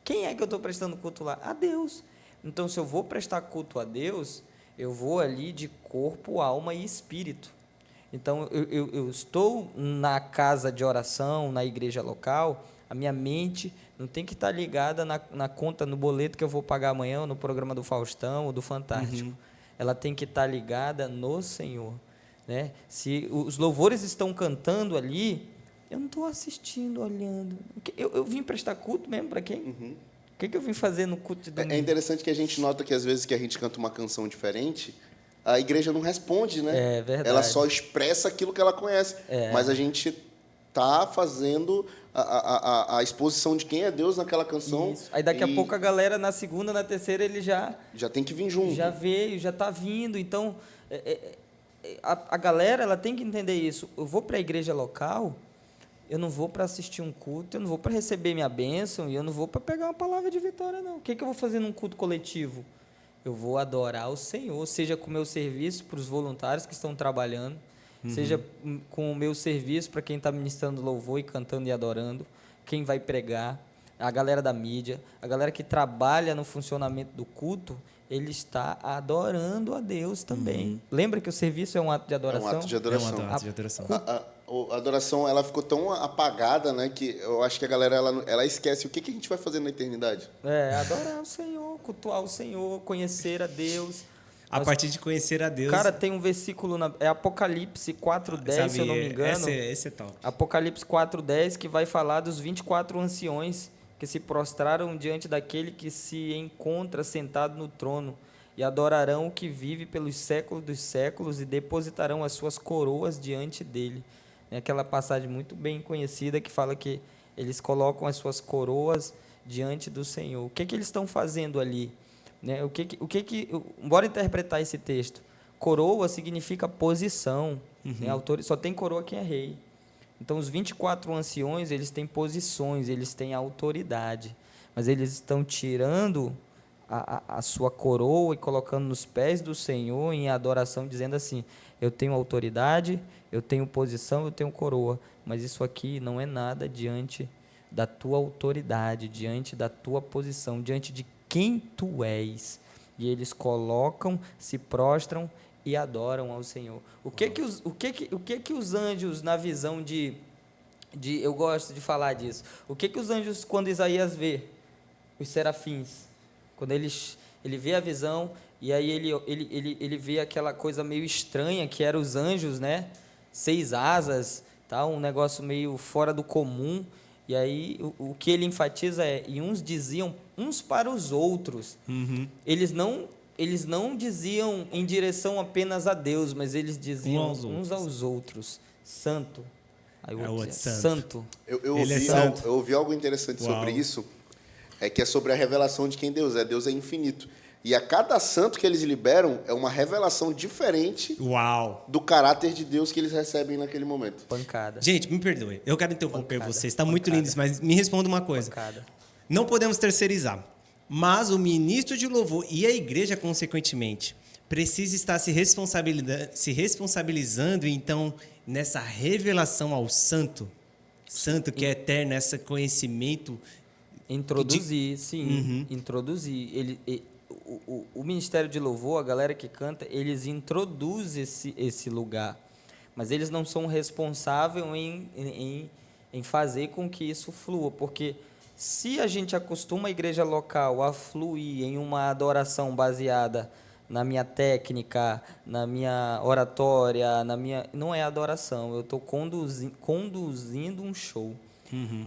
Quem é que eu estou prestando culto lá? A Deus. Então, se eu vou prestar culto a Deus, eu vou ali de corpo, alma e espírito. Então, eu estou na casa de oração, na igreja local, a minha mente não tem que estar ligada na conta, no boleto que eu vou pagar amanhã, ou no programa do Faustão ou do Fantástico. Ela tem que estar ligada no Senhor, né? Se os louvores estão cantando ali, eu não estou assistindo, olhando. Eu vim prestar culto mesmo para quem? O que eu vim fazer no culto de domingo? É interessante que a gente nota que às vezes que a gente canta uma canção diferente, a igreja não responde, né? É verdade. Ela só expressa aquilo que ela conhece. Mas a gente tá fazendo a exposição de quem é Deus naquela canção. Isso. Aí daqui a pouco a galera, na segunda, na terceira, ele já tem que vir junto. Já veio, já está vindo. Então, a galera ela tem que entender isso. Eu vou para a igreja local, eu não vou para assistir um culto, eu não vou para receber minha bênção e eu não vou para pegar uma palavra de vitória, não. O que eu vou fazer num culto coletivo? Eu vou adorar o Senhor, seja com o meu serviço para os voluntários que estão trabalhando, seja com o meu serviço para quem está ministrando louvor e cantando e adorando, quem vai pregar, a galera da mídia, a galera que trabalha no funcionamento do culto, ele está adorando a Deus também. Lembra que o serviço é um ato de adoração? É um ato de adoração. É um ato de adoração. A adoração ela ficou tão apagada, né, que eu acho que a galera ela esquece o que a gente vai fazer na eternidade. Adorar o Senhor, cultuar o Senhor, conhecer a Deus. A partir de conhecer a Deus... Cara, tem um versículo, Apocalipse 4:10, se eu não me engano. Esse é top. Apocalipse 4:10, que vai falar dos 24 anciões que se prostraram diante daquele que se encontra sentado no trono e adorarão o que vive pelos séculos dos séculos e depositarão as suas coroas diante dele. É aquela passagem muito bem conhecida que fala que eles colocam as suas coroas diante do Senhor. O que eles estão fazendo ali? Né? Bora interpretar esse texto. Coroa significa posição. Né? Só tem coroa quem é rei. Então, os 24 anciões, eles têm posições, eles têm autoridade. Mas eles estão tirando a sua coroa e colocando nos pés do Senhor em adoração, dizendo assim, eu tenho autoridade, eu tenho posição, eu tenho coroa, mas isso aqui não é nada diante da tua autoridade, diante da tua posição, diante de quem tu és. E eles colocam, se prostram e adoram ao Senhor. O que os anjos, na visão de eu gosto de falar disso, o que os anjos, quando Isaías vê, os serafins, quando ele vê a visão, e aí ele vê aquela coisa meio estranha, que eram os anjos, né? 6 asas, tá? Um negócio meio fora do comum, e aí o que ele enfatiza e uns diziam uns para os outros. Eles eles não diziam em direção apenas a Deus, mas eles diziam uns aos outros. Santo. Aí o outro dizia, santo. Eu santo. ouvi algo interessante sobre isso, que é sobre a revelação de quem Deus é. Deus é infinito. E a cada santo que eles liberam é uma revelação diferente do caráter de Deus que eles recebem naquele momento. Pancada. Gente, me perdoe. Eu quero interromper vocês. Está muito lindo isso, mas me responda uma coisa. Não podemos terceirizar. Mas o ministro de louvor e a igreja, consequentemente, precisa estar se responsabilizando, então, nessa revelação ao santo que é eterno, esse conhecimento. Introduzir, sim. Introduzir. O Ministério de Louvor, a galera que canta, eles introduzem esse lugar. Mas eles não são responsáveis em fazer com que isso flua. Porque se a gente acostuma a igreja local a fluir em uma adoração baseada na minha técnica, na minha oratória, não é adoração, eu estou conduzindo um show.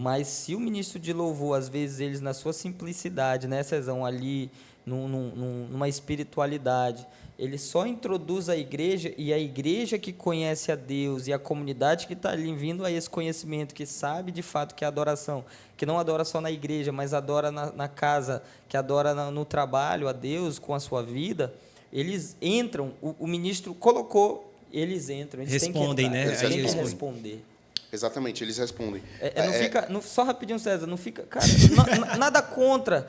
Mas se o ministro de louvor, às vezes, eles na sua simplicidade, né, Cezão, ali, numa espiritualidade, ele só introduz a igreja, e a igreja que conhece a Deus e a comunidade que está ali vindo a esse conhecimento, que sabe de fato que é adoração, que não adora só na igreja, mas adora na casa, que adora no trabalho a Deus com a sua vida, eles entram, o ministro colocou, eles entram, eles respondem, têm que entrar, né? Eles têm que responder. Exatamente, eles respondem. Só rapidinho, César, não fica, cara, nada contra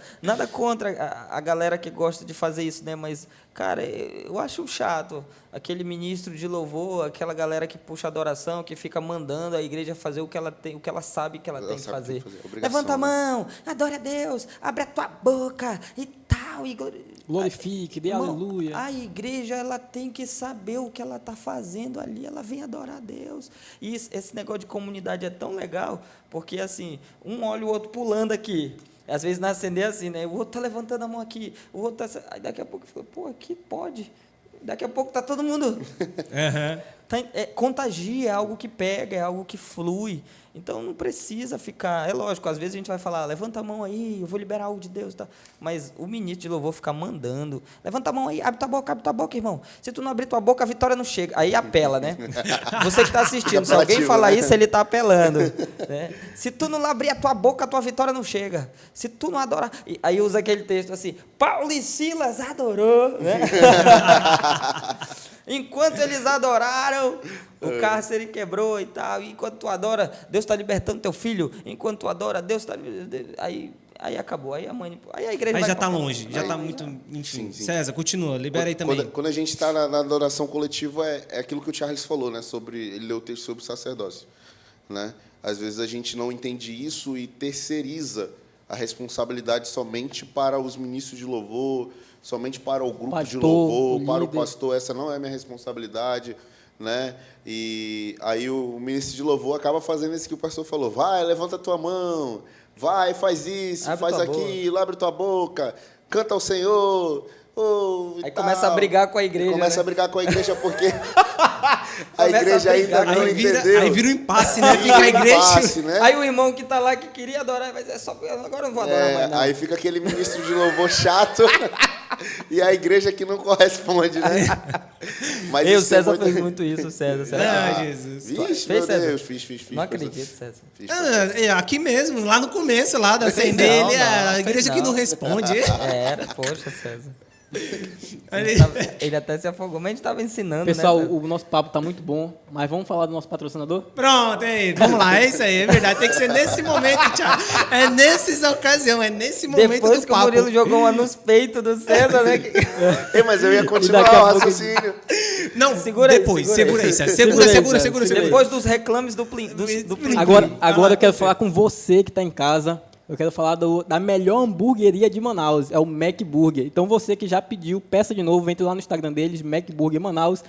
a galera que gosta de fazer isso, né? Mas, cara, eu acho chato aquele ministro de louvor, aquela galera que puxa adoração, que fica mandando a igreja fazer o que ela sabe que ela tem que fazer. Levanta a mão, adora a Deus, abre a tua boca e tal, e glorifique, dê aleluia. A igreja, ela tem que saber o que ela está fazendo ali, ela vem adorar a Deus. E esse negócio de comunidade é tão legal, porque assim, um olha o outro pulando aqui. Às vezes na acender assim, né? O outro está levantando a mão aqui, o outro está... Aí daqui a pouco fica, pô, aqui pode. Daqui a pouco está todo mundo... Contagia, é algo que pega, é algo que flui. Então não precisa ficar... É lógico, às vezes a gente vai falar, levanta a mão aí, eu vou liberar algo de Deus. Tá? Mas o ministro de louvor ficar mandando, levanta a mão aí, abre tua boca, irmão. Se tu não abrir tua boca, a vitória não chega. Aí apela, né? Você que está assistindo, se alguém falar isso, ele está apelando. Né? Se tu não abrir a tua boca, a tua vitória não chega. Se tu não adorar... Aí usa aquele texto assim, Paulo e Silas adorou, né? Enquanto eles adoraram, o cárcere quebrou e tal. E enquanto tu adora, Deus está libertando teu filho. Enquanto tu adora, Deus está... Aí acabou. Aí a igreja aí vai... já está longe, já está muito... Enfim, sim. César, continua, libera aí também. Quando a gente está na adoração coletiva, é aquilo que o Charles falou, né? Ele leu o texto sobre o sacerdócio. Né? Às vezes a gente não entende isso e terceiriza a responsabilidade somente para os ministros de louvor, somente para o grupo de louvor, para o pastor. Essa não é a minha responsabilidade, né? E aí o ministro de louvor acaba fazendo isso que o pastor falou. Vai, levanta a tua mão. Vai, faz isso, faz aquilo, abre tua boca. Canta ao Senhor. Aí começa a brigar com a igreja. Começa a brigar com a igreja porque a igreja ainda não entendeu. Aí vira um impasse, né? Fica a igreja. Né? Aí o irmão que está lá, que queria adorar, vai dizer, agora eu não vou adorar mais não. Aí fica aquele ministro de louvor chato e a igreja que não corresponde, né? Mas o César fez muito isso, César. Jesus. Vixe, meu Deus, fiz. Não acredito, César. Aqui mesmo, lá no começo, lá da acender, a igreja que não responde. Poxa, César. Ele até se afogou, mas a gente estava ensinando. Pessoal, né, o nosso papo está muito bom, mas vamos falar do nosso patrocinador? Pronto, vamos lá, é isso aí, é verdade. Tem que ser nesse momento, Thiago. É nessa ocasião, é nesse momento depois do que papo. O Murilo jogou uma nos peitos do César, né? Mas eu ia continuar o raciocínio. Não, segura aí, César. Segura. Depois dos reclames do Plim. Agora eu quero falar com você que está em casa. Eu quero falar da melhor hamburgueria de Manaus, é o Mac Burger. Então você que já pediu, peça de novo, entre lá no Instagram deles, Mac Burger Manaus,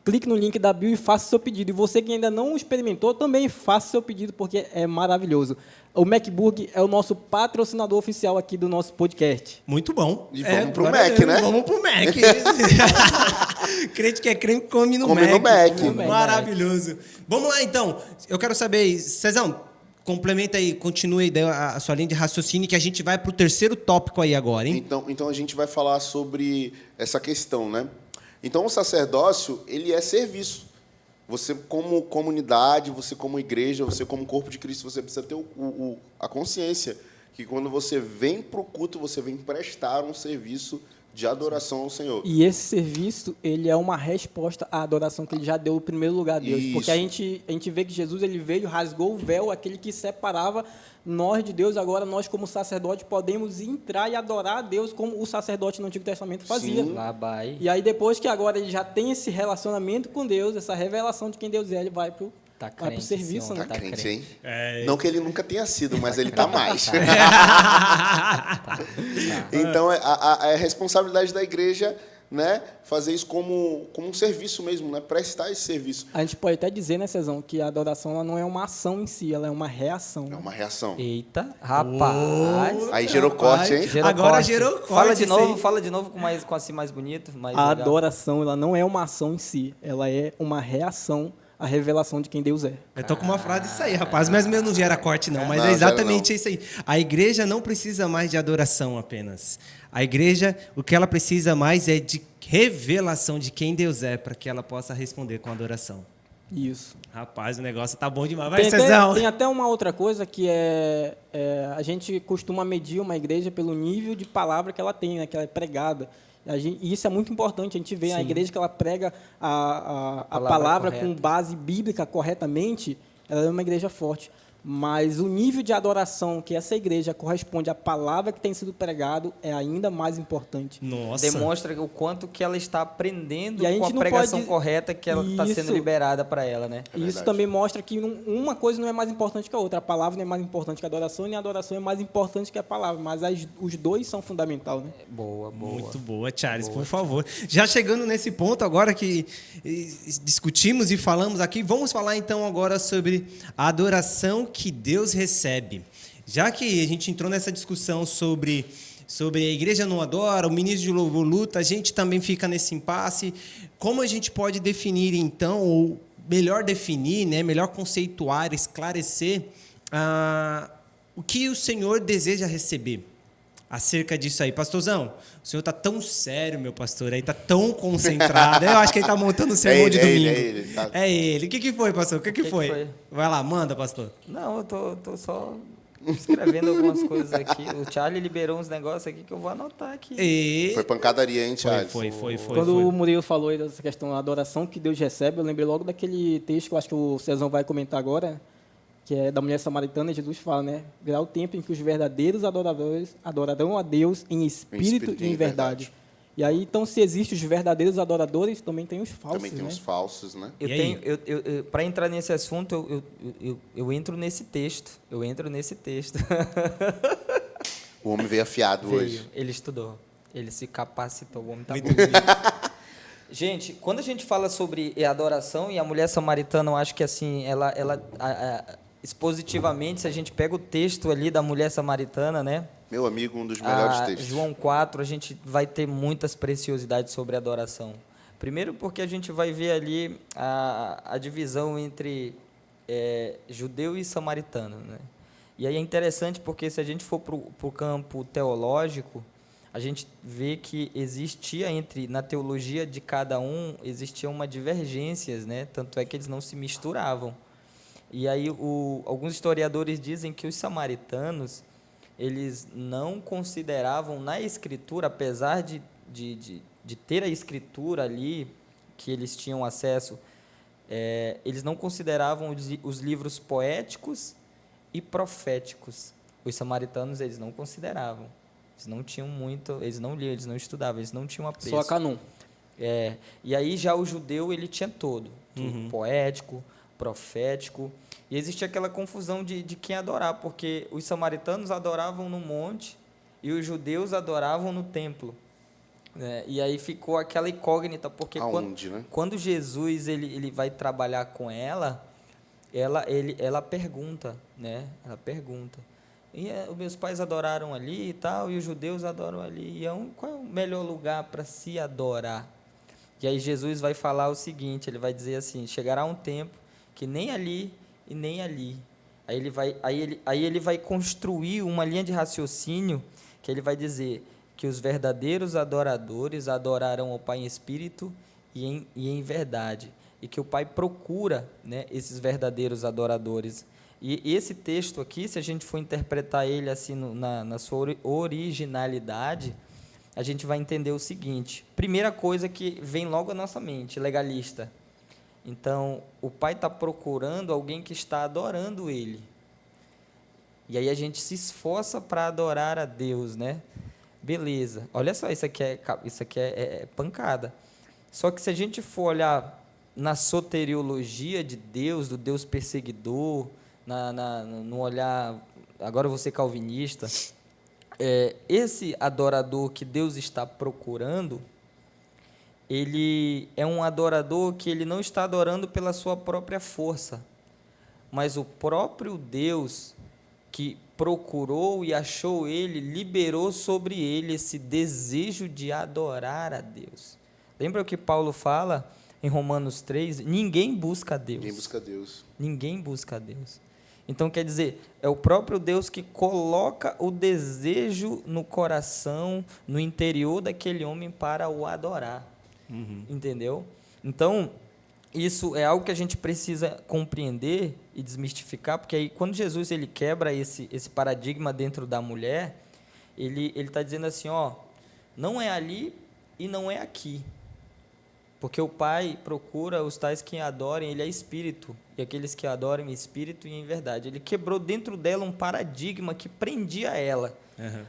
clique no link da bio e faça seu pedido. E você que ainda não experimentou, também faça seu pedido, porque é maravilhoso. O Mac Burger é o nosso patrocinador oficial aqui do nosso podcast. Muito bom. E vamos pro Mac, né? Vamos pro Mac. Crente que é crente, come no Mac. Maravilhoso. Vamos lá, então. Eu quero saber, Cezão, complementa aí, continue aí a sua linha de raciocínio, que a gente vai para o terceiro tópico aí agora, hein? Então a gente vai falar sobre essa questão, né? Então o sacerdócio, ele é serviço. Você como comunidade, você como igreja, você como corpo de Cristo, você precisa ter a consciência que quando você vem para o culto, você vem prestar um serviço de adoração ao Senhor. E esse serviço, ele é uma resposta à adoração que ele já deu em primeiro lugar a Deus. Isso. Porque a gente vê que Jesus ele veio, rasgou o véu, aquele que separava nós de Deus. Agora nós, como sacerdote, podemos entrar e adorar a Deus como o sacerdote no Antigo Testamento fazia. Sim. Lá vai. E aí depois que agora ele já tem esse relacionamento com Deus, essa revelação de quem Deus é, ele vai para Tá vai pro crente, serviço, senhor, né? Tá crente, hein? É. Não que ele nunca tenha sido, mas ele tá mais. Então, é a responsabilidade da igreja, né, fazer isso como um serviço mesmo, né, prestar esse serviço. A gente pode até dizer, né, Cezão, que a adoração ela não é uma ação em si, ela é uma reação. É uma reação. Eita, rapaz. Aí gerou corte, hein? Agora gerou corte, Fala de isso novo, aí. fala de novo com assim mais bonito, mais A legal. adoração ela não é uma ação em si, ela é uma reação à revelação de quem Deus é. Eu tô com uma frase disso aí, rapaz. Mas meu não gera corte, não. Mas Não, é exatamente gera isso aí. A igreja não precisa mais de adoração apenas. A igreja, o que ela precisa mais é de revelação de quem Deus é, para que ela possa responder com adoração. Isso. Rapaz, o negócio tá bom demais. Vai, Tem Cezão. até, tem até uma outra coisa que a gente costuma medir uma igreja pelo nível de palavra que ela tem, né, que ela é pregada. E isso é muito importante, a gente vê a igreja que ela prega a palavra correta. com base bíblica corretamente, ela é uma igreja forte. Mas o nível de adoração que essa igreja corresponde à palavra que tem sido pregado é ainda mais importante. Nossa. Demonstra o quanto que ela está aprendendo E a com a gente não pregação pode- correta que ela está sendo Isso. liberada para ela, né? E isso verdade. também mostra que uma coisa não é mais importante que a outra. A palavra não é mais importante que a adoração, nem a adoração é mais importante que a palavra. Mas os dois são fundamentais, né? Boa, boa. Muito boa, Charles, por favor. Já chegando nesse ponto agora que discutimos e falamos aqui, vamos falar então agora sobre a adoração que Deus recebe. Já que a gente entrou nessa discussão sobre a igreja não adora, o ministro de louvor luta, a gente também fica nesse impasse. Como a gente pode definir então, ou melhor definir, né, melhor conceituar, esclarecer o que o Senhor deseja receber acerca disso aí? Pastorzão, o senhor está tão sério, meu pastor, aí está tão concentrado. Eu acho que ele está montando o sermão de domingo. Tá. É ele. O que foi, pastor? O que foi? foi? Vai lá, manda, pastor. Não, eu tô só escrevendo algumas coisas aqui. O Charlie liberou uns negócios aqui que eu vou anotar aqui. E... Foi pancadaria, hein, Charles? Foi. Quando o Murilo falou aí dessa questão da adoração que Deus recebe, eu lembrei logo daquele texto que eu acho que o Cezão vai comentar agora, que é da mulher samaritana. Jesus fala, né? Virá o tempo em que os verdadeiros adoradores adorarão a Deus em espírito e em verdade. E aí, então, se existem os verdadeiros adoradores, também tem os falsos, Também tem né? os falsos, né? Eu E aí? tenho, para entrar nesse assunto, eu entro nesse texto. Eu entro nesse texto. O homem veio afiado hoje. Ele estudou. Ele se capacitou. O homem tá Muito bom. bonito. Gente, quando a gente fala sobre adoração e a mulher samaritana, eu acho que assim, ela expositivamente, se a gente pega o texto ali da mulher samaritana, né? Meu amigo, um dos melhores textos. João 4, a gente vai ter muitas preciosidades sobre adoração. Primeiro porque a gente vai ver ali a divisão entre judeu e samaritano, né? E aí é interessante porque se a gente for para o campo teológico, a gente vê que existia na teologia de cada um, existia uma divergências, né? Tanto é que eles não se misturavam. E aí alguns historiadores dizem que os samaritanos, eles não consideravam na escritura, apesar de ter a escritura ali, que eles tinham acesso, eles não consideravam os livros poéticos e proféticos. Os samaritanos, eles não consideravam. Eles não tinham muito, eles não liam, eles não estudavam, eles não tinham apreço. Só a canon. E aí já o judeu, ele tinha tudo poético, profético, e existia aquela confusão de quem adorar, porque os samaritanos adoravam no monte e os judeus adoravam no templo, né? E aí ficou aquela incógnita, porque quando Jesus ele vai trabalhar com ela pergunta, né? Ela pergunta, e os meus pais adoraram ali e tal, e os judeus adoram ali, e qual é o melhor lugar para se adorar? E aí Jesus vai falar o seguinte, ele vai dizer assim, chegará um tempo que nem ali e nem ali Aí ele vai construir uma linha de raciocínio que ele vai dizer que os verdadeiros adoradores adorarão ao Pai em espírito e em verdade, e que o Pai procura, né, esses verdadeiros adoradores. E esse texto aqui, se a gente for interpretar ele assim na sua originalidade, a gente vai entender o seguinte: primeira coisa que vem logo à nossa mente, legalista. Então, o Pai está procurando alguém que está adorando Ele. E aí a gente se esforça para adorar a Deus, né? Beleza. Olha só, isso aqui é pancada. Só que se a gente for olhar na soteriologia de Deus, do Deus perseguidor, no olhar, agora eu vou ser calvinista, esse adorador que Deus está procurando, ele é um adorador que ele não está adorando pela sua própria força, mas o próprio Deus que procurou e achou ele, liberou sobre ele esse desejo de adorar a Deus. Lembra o que Paulo fala em Romanos 3? Ninguém busca a Deus. Ninguém busca Deus. Ninguém busca a Deus. Então, quer dizer, é o próprio Deus que coloca o desejo no coração, no interior daquele homem para o adorar. Entendeu? Então, isso é algo que a gente precisa compreender e desmistificar, porque aí quando Jesus ele quebra esse paradigma dentro da mulher, ele está dizendo assim, ó, não é ali e não é aqui. Porque o Pai procura os tais que adorem, Ele é Espírito, e aqueles que adorem em Espírito e em verdade. Ele quebrou dentro dela um paradigma que prendia ela,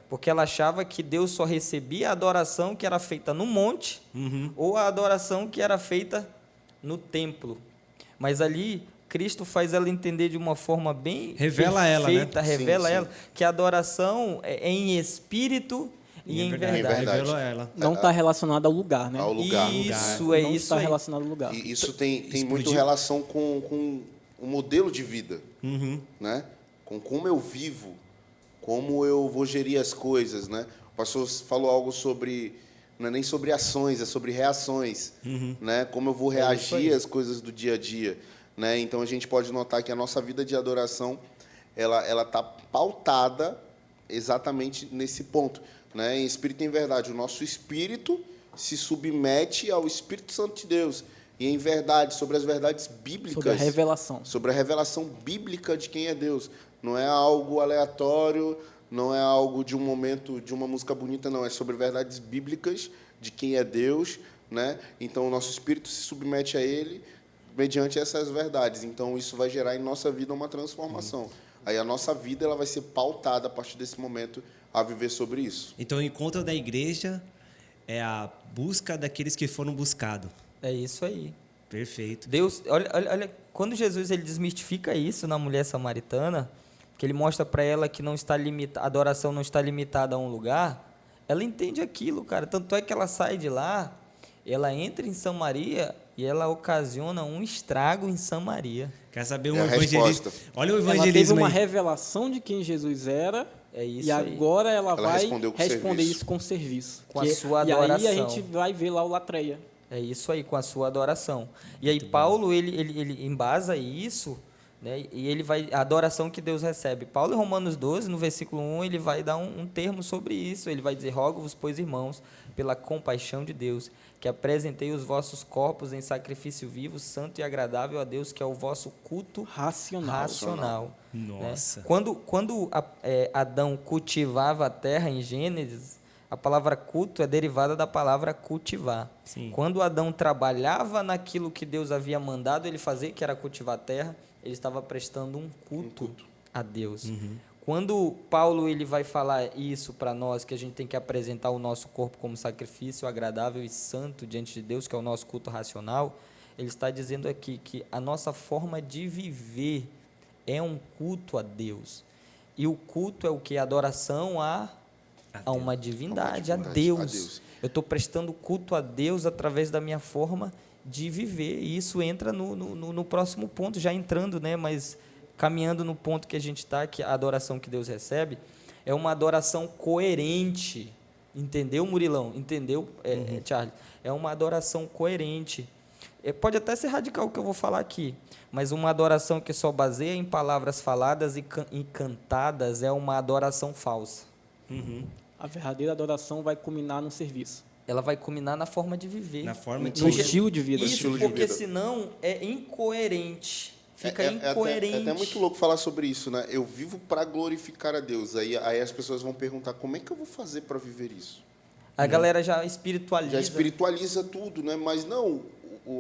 porque ela achava que Deus só recebia a adoração que era feita no monte, ou a adoração que era feita no templo. Mas ali, Cristo faz ela entender de uma forma bem Revela ela, né? Revela Sim, ela, que a adoração é em Espírito e em verdade. Revelou ela. Não está relacionado ao lugar, né? Ao lugar. Isso, Não está relacionado ao lugar. E isso tem Explodir. muito relação com o modelo de vida, né? Com como eu vivo, como eu vou gerir as coisas, né? O pastor falou algo sobre, não é nem sobre ações, é sobre reações, né? Como eu vou reagir às coisas do dia a dia, né? Então a gente pode notar que a nossa vida de adoração, ela está pautada exatamente nesse ponto, né? Em espírito e em verdade. O nosso espírito se submete ao Espírito Santo de Deus. E em verdade, sobre as verdades bíblicas. Sobre a revelação. Sobre a revelação bíblica de quem é Deus. Não é algo aleatório, não é algo de um momento, de uma música bonita, não. É sobre verdades bíblicas de quem é Deus, né? Então, o nosso espírito se submete a Ele mediante essas verdades. Então, isso vai gerar em nossa vida uma transformação. Aí a nossa vida ela vai ser pautada a partir desse momento a viver sobre isso. Então, o encontro da igreja é a busca daqueles que foram buscados. É isso aí. Perfeito. Deus, olha, quando Jesus ele desmistifica isso na mulher samaritana, que ele mostra para ela que não está a adoração não está limitada a um lugar, ela entende aquilo, cara. Tanto é que ela sai de lá, ela entra em Samaria e ela ocasiona um estrago em Samaria. Quer saber um É a evangelismo? resposta. Olha o Ela teve evangelismo uma aí. revelação de quem Jesus era. É isso E aí. agora ela vai respondeu com responder serviço. isso com serviço. Com a sua adoração. E aí a gente vai ver lá o latreia. É isso aí, com a sua adoração. E aí Paulo, ele embasa isso, né, e ele vai, a adoração que Deus recebe. Paulo, em Romanos 12, no versículo 1, ele vai dar um termo sobre isso. Ele vai dizer, rogo-vos, pois, irmãos, pela compaixão de Deus, que apresentei os vossos corpos em sacrifício vivo, santo e agradável a Deus, que é o vosso culto racional. Nossa. Né? Quando Adão cultivava a terra em Gênesis, a palavra culto é derivada da palavra cultivar. Sim. Quando Adão trabalhava naquilo que Deus havia mandado ele fazer, que era cultivar a terra, ele estava prestando um culto a Deus. Quando Paulo ele vai falar isso para nós, que a gente tem que apresentar o nosso corpo como sacrifício agradável e santo diante de Deus, que é o nosso culto racional, ele está dizendo aqui que a nossa forma de viver é um culto a Deus. E o culto é o que? Adoração a uma divindade, a Deus. Eu estou prestando culto a Deus através da minha forma de viver. E isso entra no próximo ponto, já entrando, né? Mas caminhando no ponto que a gente está, que a adoração que Deus recebe é uma adoração coerente. Entendeu, Murilão? Entendeu, Charles? É uma adoração coerente. Pode até ser radical o que eu vou falar aqui, mas uma adoração que só baseia em palavras faladas e cantadas é uma adoração falsa. A verdadeira adoração vai culminar no serviço. Ela vai culminar na forma de viver. Na forma de... No estilo de vida. Isso, estilo de porque vida. senão é incoerente. Fica incoerente. É até muito louco falar sobre isso, né? Eu vivo para glorificar a Deus. Aí as pessoas vão perguntar, como é que eu vou fazer para viver isso? A galera já espiritualiza. Já espiritualiza tudo, né? Mas não,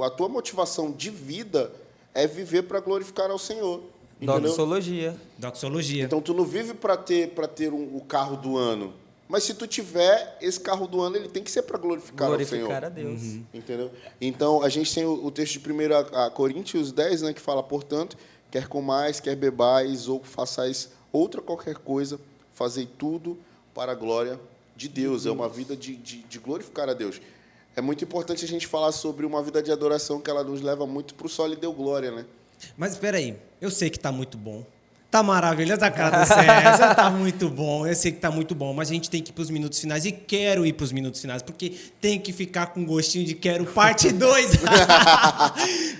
a tua motivação de vida é viver para glorificar ao Senhor. Entendeu? Doxologia. Doxologia. Então tu não vive para ter o carro do ano. Mas se tu tiver esse carro do ano, ele tem que ser para glorificar ao Senhor. Glorificar a Deus. Entendeu? então a gente tem o texto de 1 Coríntios 10, né, que fala, portanto, quer comais, quer bebais, ou façais outra qualquer coisa, fazei tudo para a glória de Deus. É uma vida de glorificar a Deus. É muito importante a gente falar sobre uma vida de adoração, que ela nos leva muito para o só lhe deu glória, né? Mas espera aí, eu sei que tá muito bom. Tá maravilhoso a cara do César, tá muito bom, eu sei que tá muito bom, mas a gente tem que ir pros minutos finais e quero ir pros minutos finais, porque tem que ficar com gostinho de quero parte 2.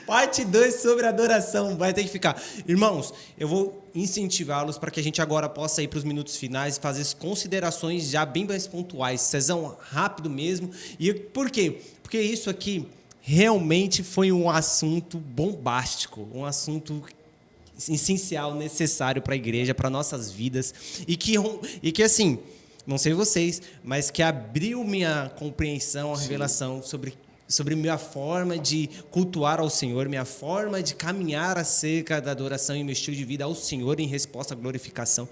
Parte 2 sobre adoração, vai ter que ficar. Irmãos, eu vou incentivá-los para que a gente agora possa ir pros minutos finais e fazer as considerações já bem mais pontuais. Cezão, rápido mesmo. E por quê? Porque isso aqui realmente foi um assunto bombástico, um assunto essencial, necessário para a igreja, para nossas vidas, e que assim, não sei vocês, mas que abriu minha compreensão, a revelação sobre minha forma de cultuar ao Senhor, minha forma de caminhar acerca da adoração e meu estilo de vida ao Senhor em resposta à glorificação.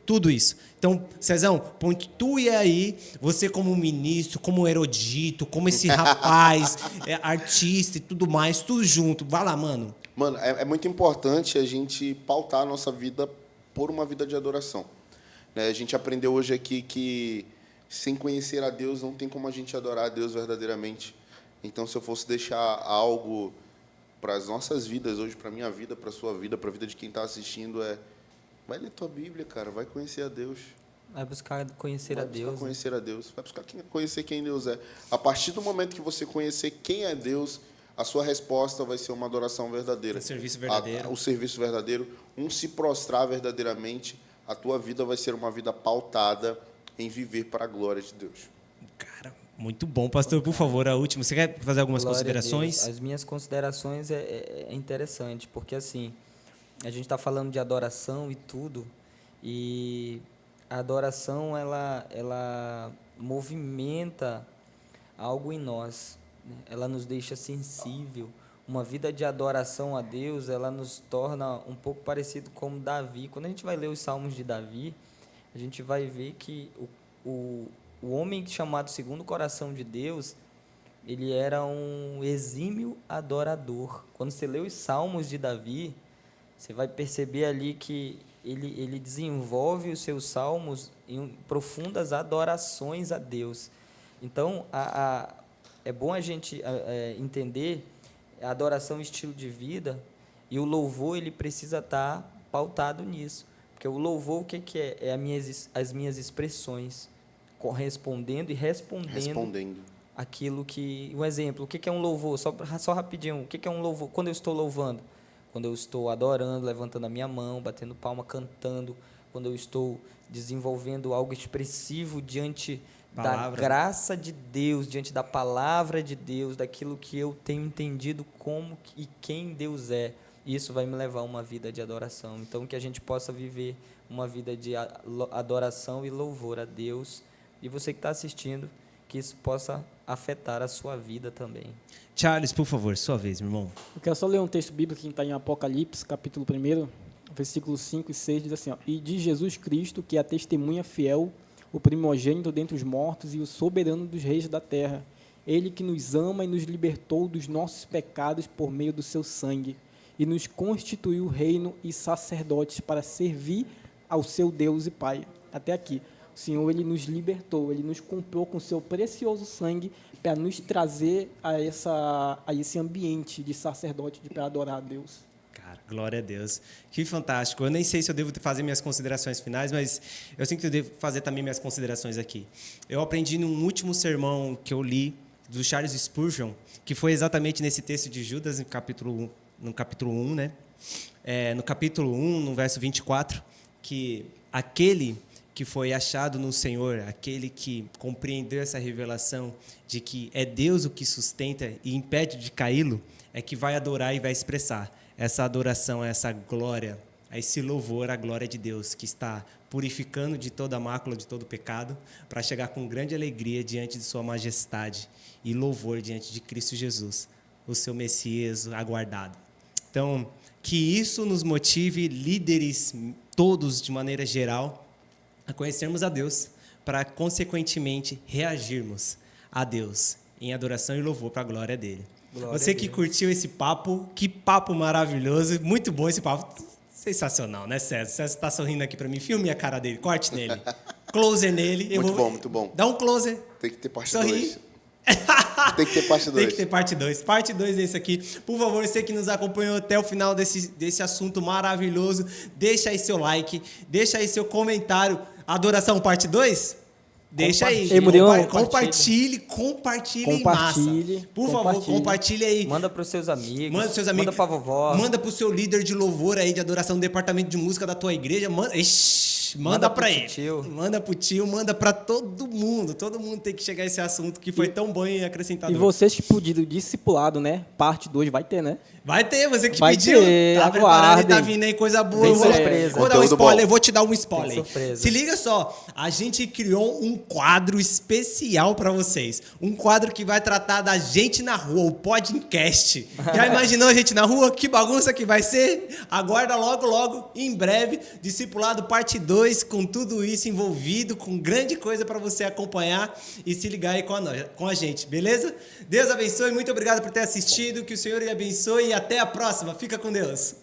Tudo isso. Então, Cezão, pontue aí, você como ministro, como erudito, como esse rapaz, artista e tudo mais, tudo junto. Vai lá, mano. Mano, é muito importante a gente pautar a nossa vida por uma vida de adoração. Né? A gente aprendeu hoje aqui que sem conhecer a Deus não tem como a gente adorar a Deus verdadeiramente. Então, se eu fosse deixar algo para as nossas vidas hoje, para a minha vida, para a sua vida, para a vida de quem está assistindo, vai ler tua Bíblia, cara, vai conhecer a Deus. Vai buscar conhecer a Deus. Vai buscar conhecer a Deus. Vai buscar conhecer quem Deus é. A partir do momento que você conhecer quem é Deus, a sua resposta vai ser uma adoração verdadeira. O serviço verdadeiro. O serviço verdadeiro, se prostrar verdadeiramente, a tua vida vai ser uma vida pautada em viver para a glória de Deus. Cara, muito bom. Pastor, por favor, a última. Você quer fazer algumas Glória considerações? As minhas considerações é interessante, porque assim, a gente está falando de adoração e tudo, e a adoração, ela movimenta algo em nós. Ela nos deixa sensível. Uma vida de adoração a Deus, ela nos torna um pouco parecido com Davi. Quando a gente vai ler os Salmos de Davi, a gente vai ver que o homem chamado segundo o coração de Deus, ele era um exímio adorador. Quando você lê os Salmos de Davi, você vai perceber ali que ele desenvolve os seus salmos em profundas adorações a Deus. Então, é bom a gente entender a adoração estilo de vida, e o louvor ele precisa estar pautado nisso. Porque o louvor, o que é? É as minhas expressões, correspondendo e respondendo aquilo que... Um exemplo, o que é um louvor? Só rapidinho, o que é um louvor? Quando eu estou louvando? Quando eu estou adorando, levantando a minha mão, batendo palma, cantando, quando eu estou desenvolvendo algo expressivo diante da graça de Deus, diante da palavra de Deus, daquilo que eu tenho entendido como e quem Deus é. Isso vai me levar a uma vida de adoração. Então, que a gente possa viver uma vida de adoração e louvor a Deus. E você que está assistindo, que isso possa afetar a sua vida também. Charles, por favor, sua vez, meu irmão. Eu quero só ler um texto bíblico que está em Apocalipse, capítulo 1, versículos 5 e 6, diz assim, ó, e de Jesus Cristo, que é a testemunha fiel, o primogênito dentre os mortos e o soberano dos reis da terra, ele que nos ama e nos libertou dos nossos pecados por meio do seu sangue, e nos constituiu reino e sacerdotes para servir ao seu Deus e Pai. Até aqui. O Senhor, ele nos libertou, ele nos comprou com seu precioso sangue para nos trazer a esse ambiente de sacerdote, para adorar a Deus. Cara, glória a Deus. Que fantástico. Eu nem sei se eu devo fazer minhas considerações finais, mas eu sinto que eu devo fazer também minhas considerações aqui. Eu aprendi num último sermão que eu li do Charles Spurgeon, que foi exatamente nesse texto de Judas, no capítulo 1, né? No capítulo 1, no verso 24, que aquele que foi achado no Senhor, aquele que compreendeu essa revelação de que é Deus o que sustenta e impede de caí-lo, é que vai adorar e vai expressar essa adoração, essa glória, esse louvor à glória de Deus, que está purificando de toda a mácula, de todo o pecado, para chegar com grande alegria diante de sua majestade e louvor diante de Cristo Jesus, o seu Messias aguardado. Então, que isso nos motive, líderes todos de maneira geral, a conhecermos a Deus, para, consequentemente, reagirmos a Deus em adoração e louvor para a glória dele. Glória Você a que Deus. curtiu esse papo, que papo maravilhoso, muito bom esse papo. Sensacional, né, César? César está sorrindo aqui para mim. Filme a cara dele, corte nele. Closer nele. Muito bom. Dá um closer. Tem que ter parte Sorri. 2. Tem que ter parte 2. Tem que ter parte 2. Parte 2 desse aqui. Por favor, você que nos acompanhou até o final desse assunto maravilhoso, deixa aí seu like, deixa aí seu comentário. Adoração parte 2? Deixa aí. Ei, Muriel, Compartilhe em massa. Por favor, compartilhe aí. Manda pros seus amigos. Manda pros seus amigos. Manda pra vovó. Manda pro seu líder de louvor aí, de adoração do departamento de música da tua igreja. Manda pra pro ele. tio. Manda pro tio, manda pra todo mundo. Todo mundo tem que chegar a esse assunto que foi tão bom e acrescentador. E vocês que pediram discipulado, né? Parte 2 vai ter, né? Vai ter, você que Vai pediu. ter, Tá preparado e aguardem. tá vindo aí coisa boa. Tem Eu vou- surpresa. Vou dar um Conteúdo spoiler, bom. eu vou te dar um spoiler. Tem surpresa. Se liga só, a gente criou um quadro especial pra vocês. Um quadro que vai tratar da gente na rua, o podcast. Já imaginou a gente na rua? Que bagunça que vai ser? Aguarda logo, em breve, Discipulado parte 2, com tudo isso envolvido, com grande coisa pra você acompanhar e se ligar aí com a gente, beleza? Deus abençoe, muito obrigado por ter assistido, que o Senhor lhe abençoe e até a próxima. Fica com Deus.